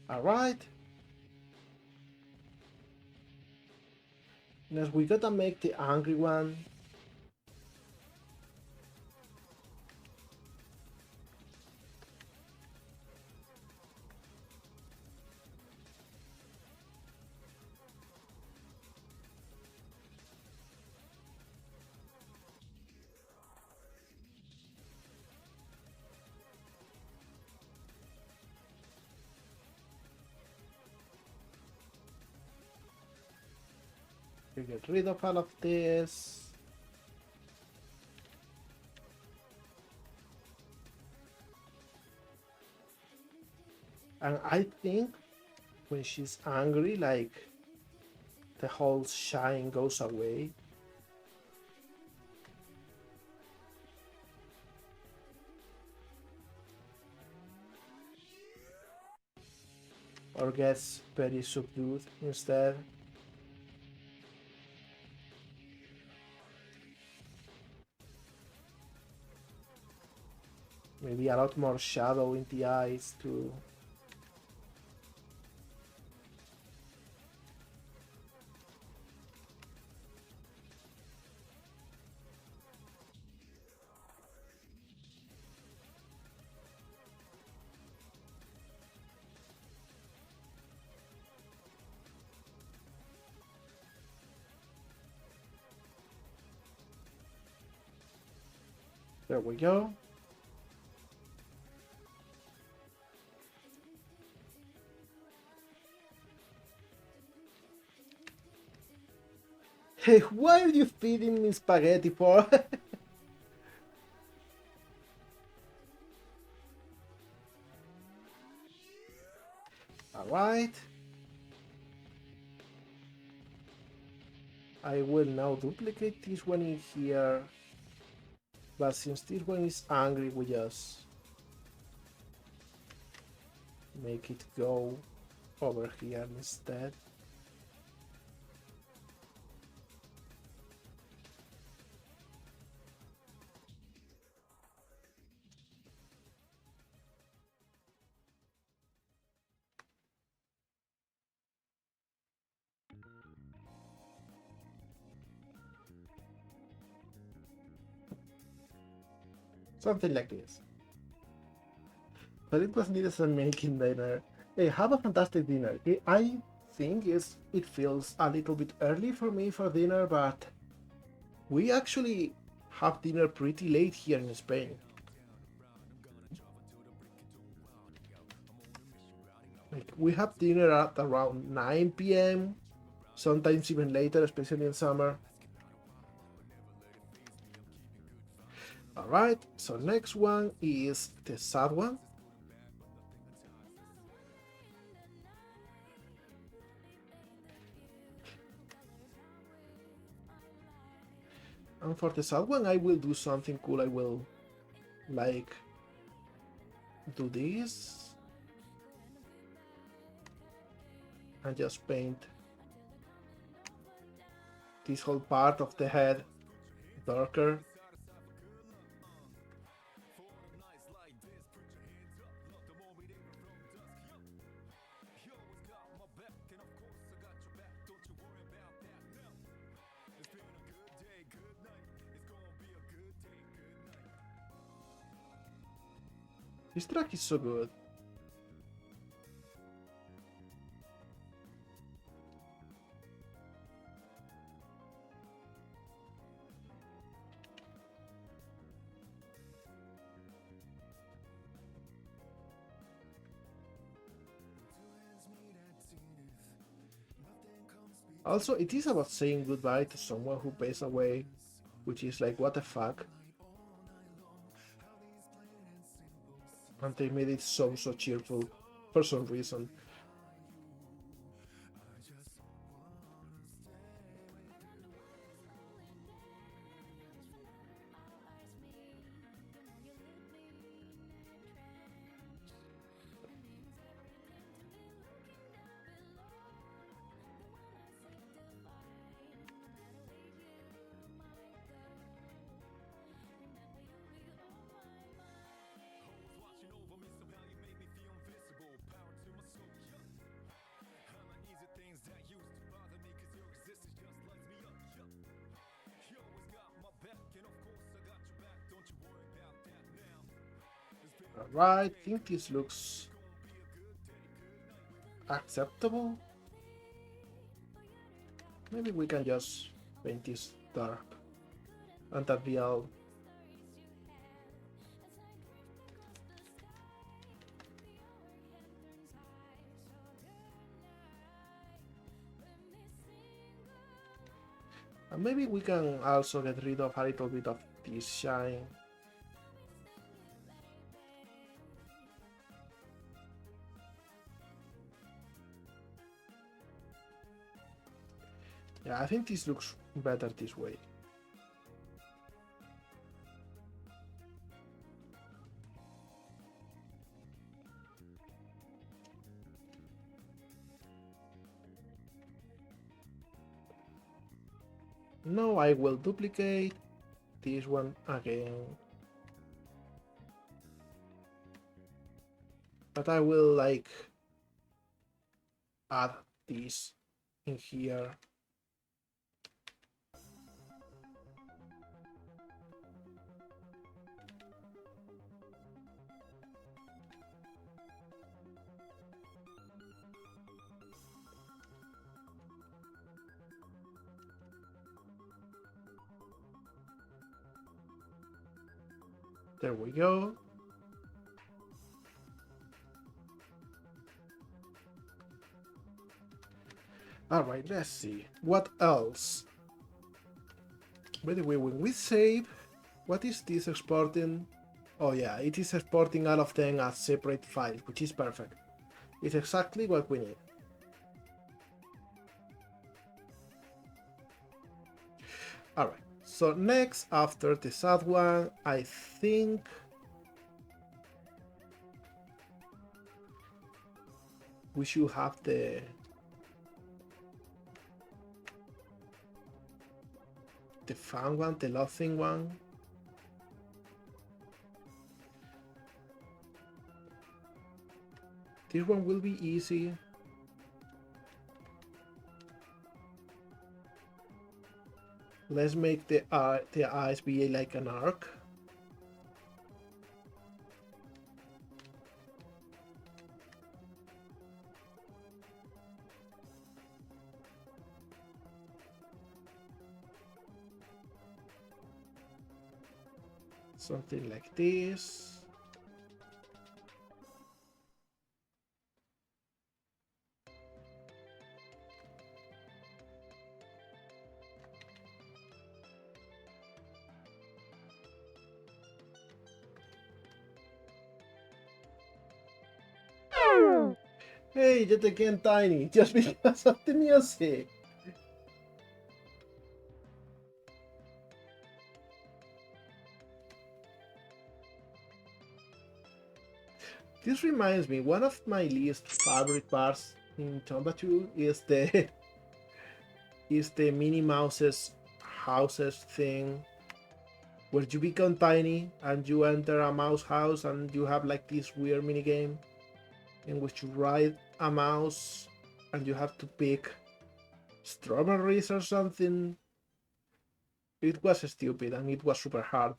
Alright. Next we gotta make the angry one. We get rid of all of this. And I think when she's angry, like the whole shine goes away. Or gets very subdued instead. Maybe a lot more shadow in the eyes too. There we go. Hey, why are you feeding me spaghetti for? Alright. I will now duplicate this one in here. But since this one is angry, we just make it go over here instead. Something like this. But it was needed a making dinner. Hey, have a fantastic dinner. I think it feels a little bit early for me for dinner, but we actually have dinner pretty late here in Spain. Like, we have dinner at around 9 p.m., sometimes even later, especially in summer. Alright, so next one is the sad one. And for the sad one, I will do something cool. I will, like, do this. And just paint this whole part of the head darker. This track is so good. Also, it is about saying goodbye to someone who passed away, which is like, what the fuck? And they made it so cheerful for some reason. Alright, I think this looks acceptable. Maybe we can just paint this dark and that be all. And maybe we can also get rid of a little bit of this shine. Yeah, I think this looks better this way. Now I will duplicate this one again. But I will like add this in here. There we go. Alright, let's see. What else? By the way, when we save, what is this exporting? Oh yeah, it is exporting all of them as separate files, which is perfect. It's exactly what we need. Alright, so next, after the sad one, I think we should have the fun one, the laughing one. This one will be easy. Let's make the eyes be like an arc. Something like this. Hey, yet again tiny, just because of the music. This reminds me, one of my least favorite parts in Tomba 2 is the Minnie Mouse's houses thing, where you become tiny and you enter a mouse house and you have like this weird mini game in which you ride a mouse and you have to pick strawberries or something. It was stupid and it was super hard.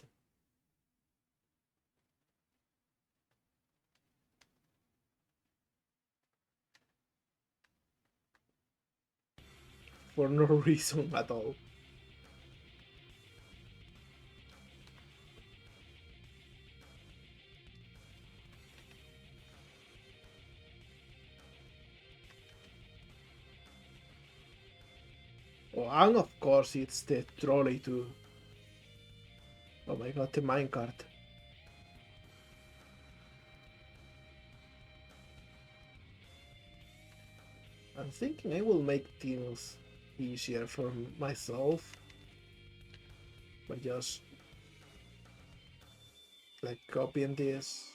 For no reason at all. Oh, and of course it's the trolley too. Oh my god, the minecart. I'm thinking I will make things easier for myself by just like copying this.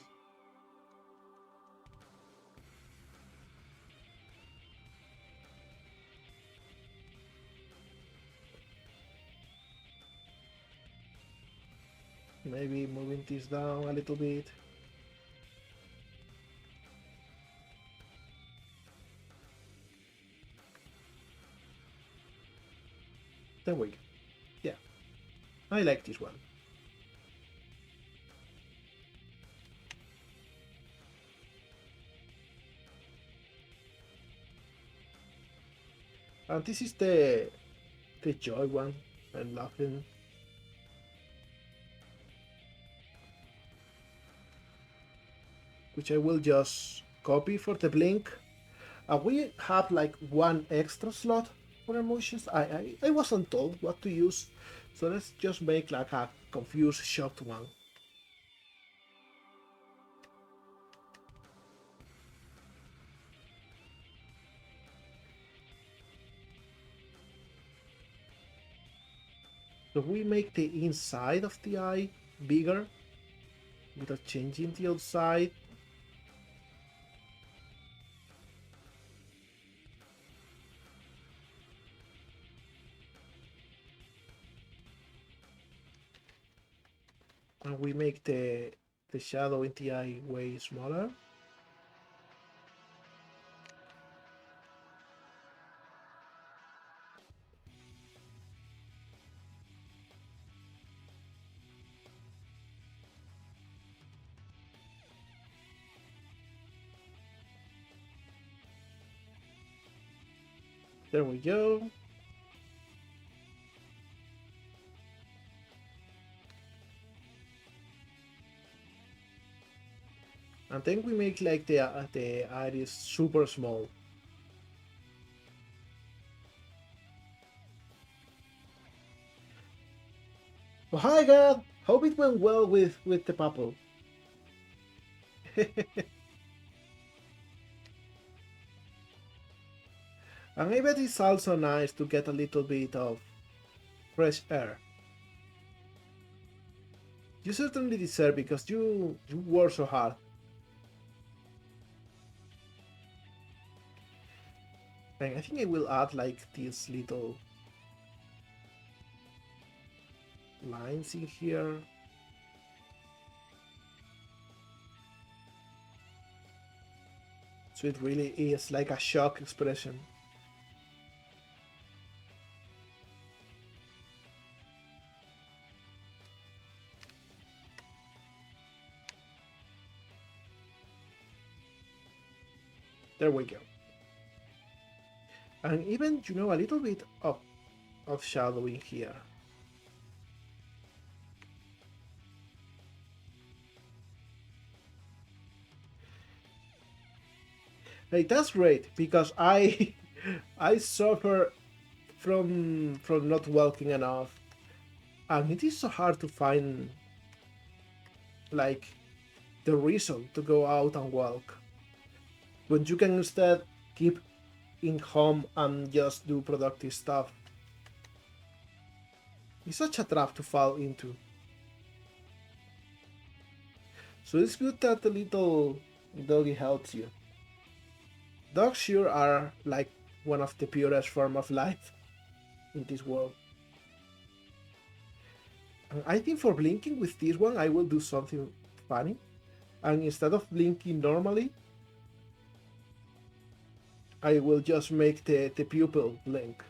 Maybe moving this down a little bit. There we go. Yeah, I like this one. And this is the joy one. I'm laughing. Which I will just copy for the blink. We have like one extra slot for emotions. I wasn't told what to use, so let's just make like a confused, shocked one. So we make the inside of the eye bigger without changing the outside. And we make the shadow in the eye way smaller. There we go. And then we make like the iris super small. Oh, hi God! Hope it went well with the purple. And I bet it's also nice to get a little bit of fresh air. You certainly deserve because you work so hard. And I think I will add like these little lines in here. So it really is like a shock expression. There we go. And even, you know, a little bit of shadowing here. Hey, that's great because I I suffer from not walking enough, and it is so hard to find like the reason to go out and walk when you can instead keep in home and just do productive stuff. It's such a trap to fall into. So it's good that the little doggy helps you. Dogs sure are like one of the purest form of life in this world. And I think for blinking with this one, I will do something funny. And instead of blinking normally, I will just make the pupil blink.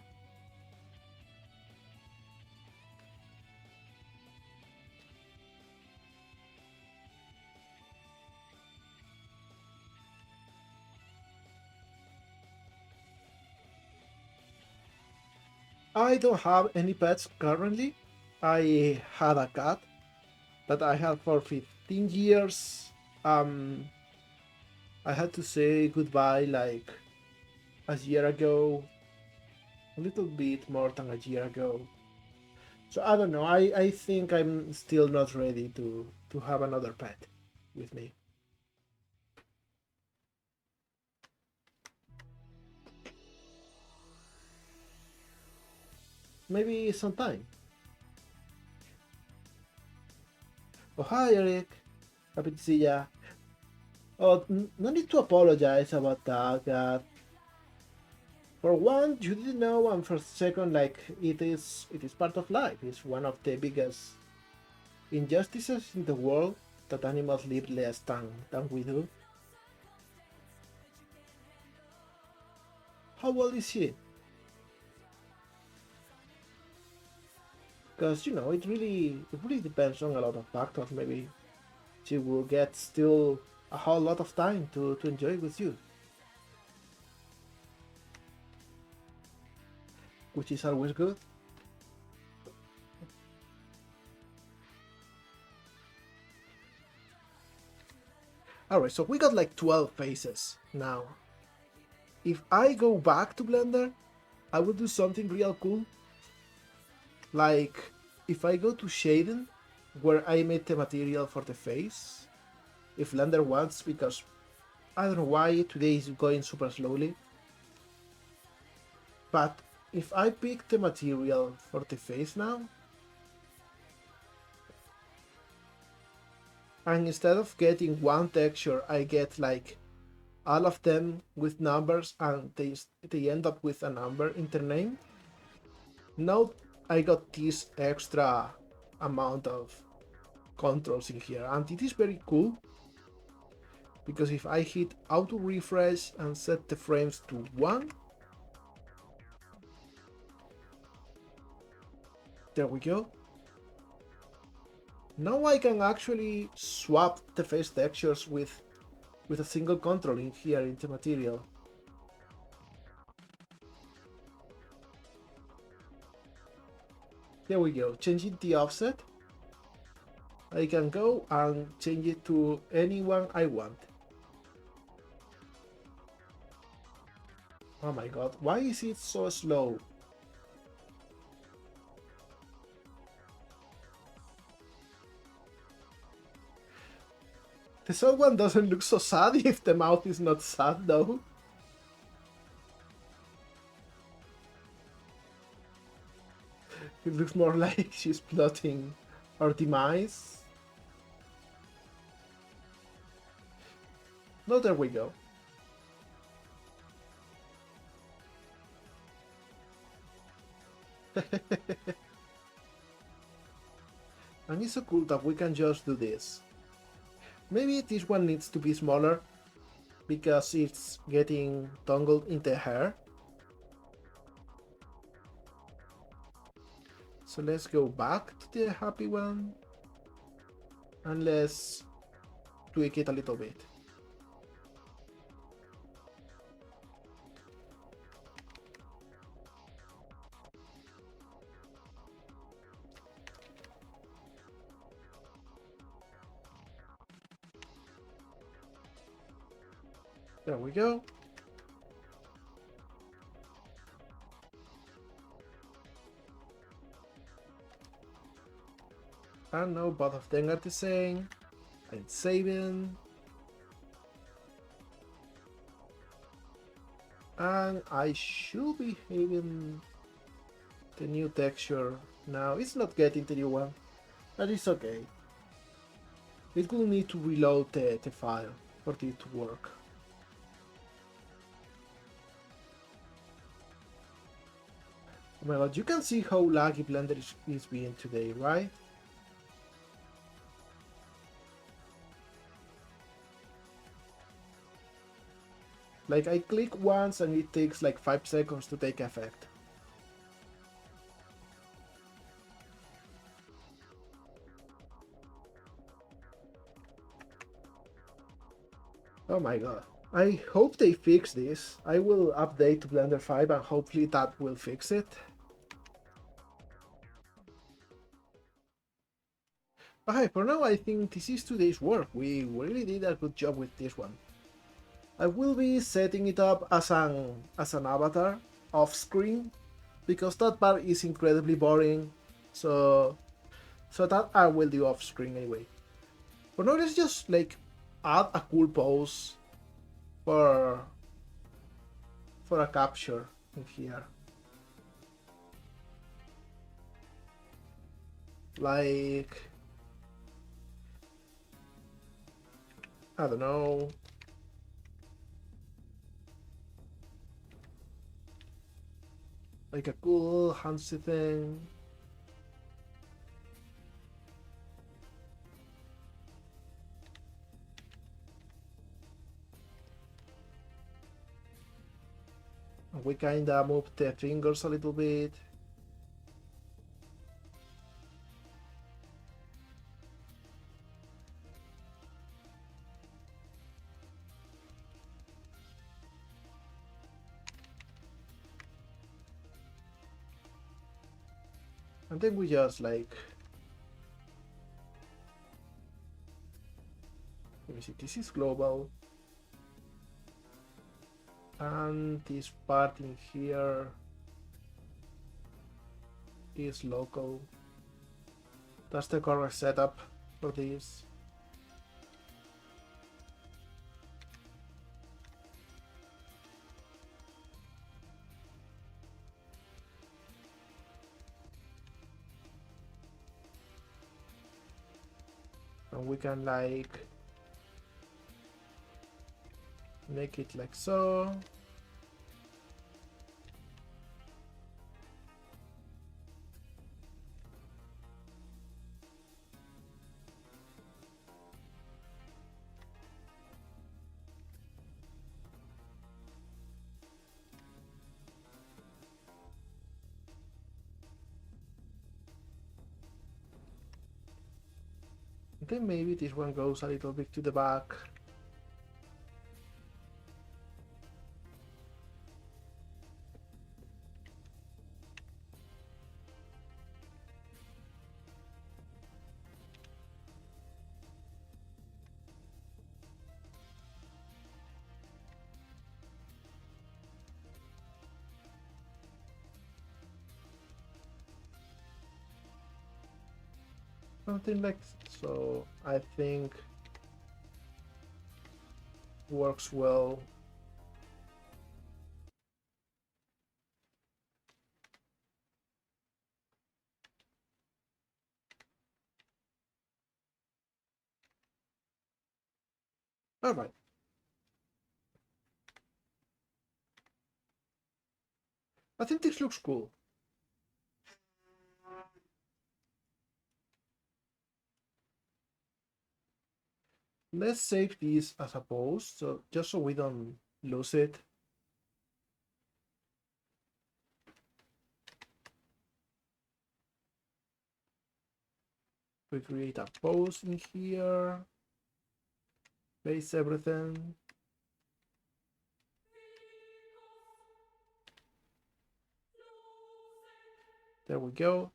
I don't have any pets currently. I had a cat that I had for 15 years. I had to say goodbye like a year ago, a little bit more than a year ago. So I don't know. I think I'm still not ready to have another pet with me. Maybe sometime. Oh hi Eric, happy to see ya. Oh, no need to apologize about that. For one, you didn't know, and for second, like it is part of life. It's one of the biggest injustices in the world that animals live less than we do. How old is she? Because you know it really depends on a lot of factors. Maybe she will get still a whole lot of time to enjoy with you, which is always good. Alright, so we got like 12 faces now. If I go back to Blender, I will do something real cool. Like, if I go to shading, where I made the material for the face, if Blender wants, because I don't know why today is going super slowly, but if I pick the material for the face now, and instead of getting one texture, I get like all of them with numbers and they end up with a number in their name. Now I got this extra amount of controls in here, and it is very cool because if I hit auto refresh and set the frames to 1, there we go. Now I can actually swap the face textures with a single control in here in the material. There we go, changing the offset. I can go and change it to anyone I want. Oh my god, why is it so slow? The third one doesn't look so sad if the mouth is not sad though. It looks more like she's plotting our demise. No, there we go. And it's so cool that we can just do this. Maybe this one needs to be smaller because it's getting tangled in the hair. So let's go back to the happy one and let's tweak it a little bit. There we go. And now both of them are the same. I'm saving. And I should be having the new texture now. It's not getting the new one, but it's okay. It will need to reload the file for it to work. Oh my god, you can see how laggy Blender is being today, right? Like I click once and it takes like 5 seconds to take effect. Oh my god. I hope they fix this. I will update to Blender 5 and hopefully that will fix it. Okay, for now I think this is today's work. We really did a good job with this one. I will be setting it up as an avatar off screen because that part is incredibly boring. So that I will do off screen anyway. For now, let's just like add a cool pose for a capture in here. Like I don't know. Like a cool handsy thing. We kinda move the fingers a little bit. And then we just like, let me see, this is global. And this part in here is local. That's the correct setup for this. And we can like make it like so. Then maybe this one goes a little bit to the back. Something like so. I think works well. All right. I think this looks cool. Let's save this as a post, so just so we don't lose it. We create a post in here, paste everything. There we go.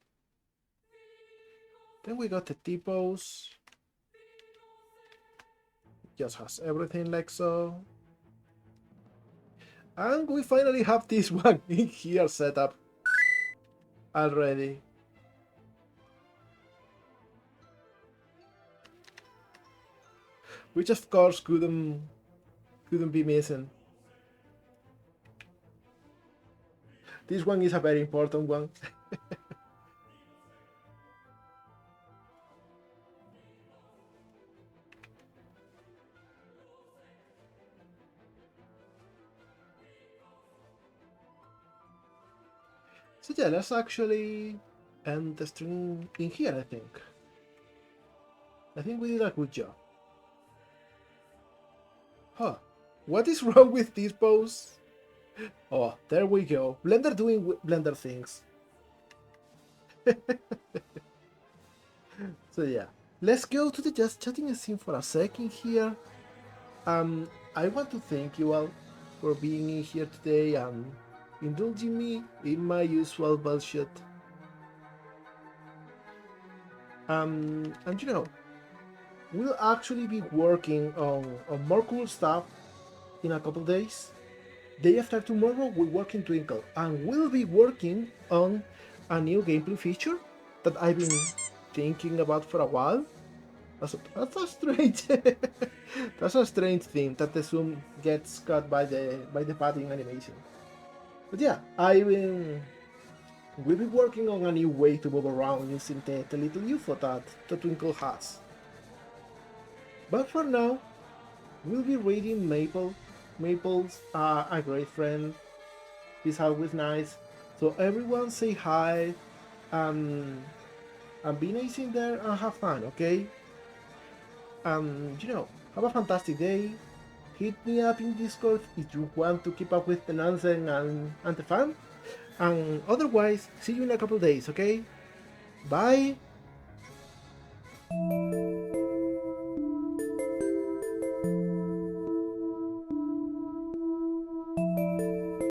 Then we got the T-pose. Just has everything like so. And we finally have this one in here set up already. Which of course couldn't be missing. This one is a very important one. So yeah, let's actually end the stream in here, I think. I think we did a good job. Huh. What is wrong with this pose? Oh, there we go. Blender doing Blender things. So yeah, let's go to the just chatting scene for a second here. I want to thank you all for being in here today and indulging me in my usual bullshit. And you know, we'll actually be working on more cool stuff in a couple days. Day after tomorrow, we work in Twinkle, and we'll be working on a new gameplay feature that I've been thinking about for a while. That's a strange, that's a strange thing that the zoom gets cut by the padding animation. But yeah, we'll be working on a new way to move around using the little UFO that the Twinkle has. But for now, we'll be reading Maple. Maple's a great friend. He's always nice. So everyone say hi, and be nice in there and have fun, okay? You know, have a fantastic day. Hit me up in Discord if you want to keep up with the nonsense and the fun. And otherwise, see you in a couple days, okay? Bye!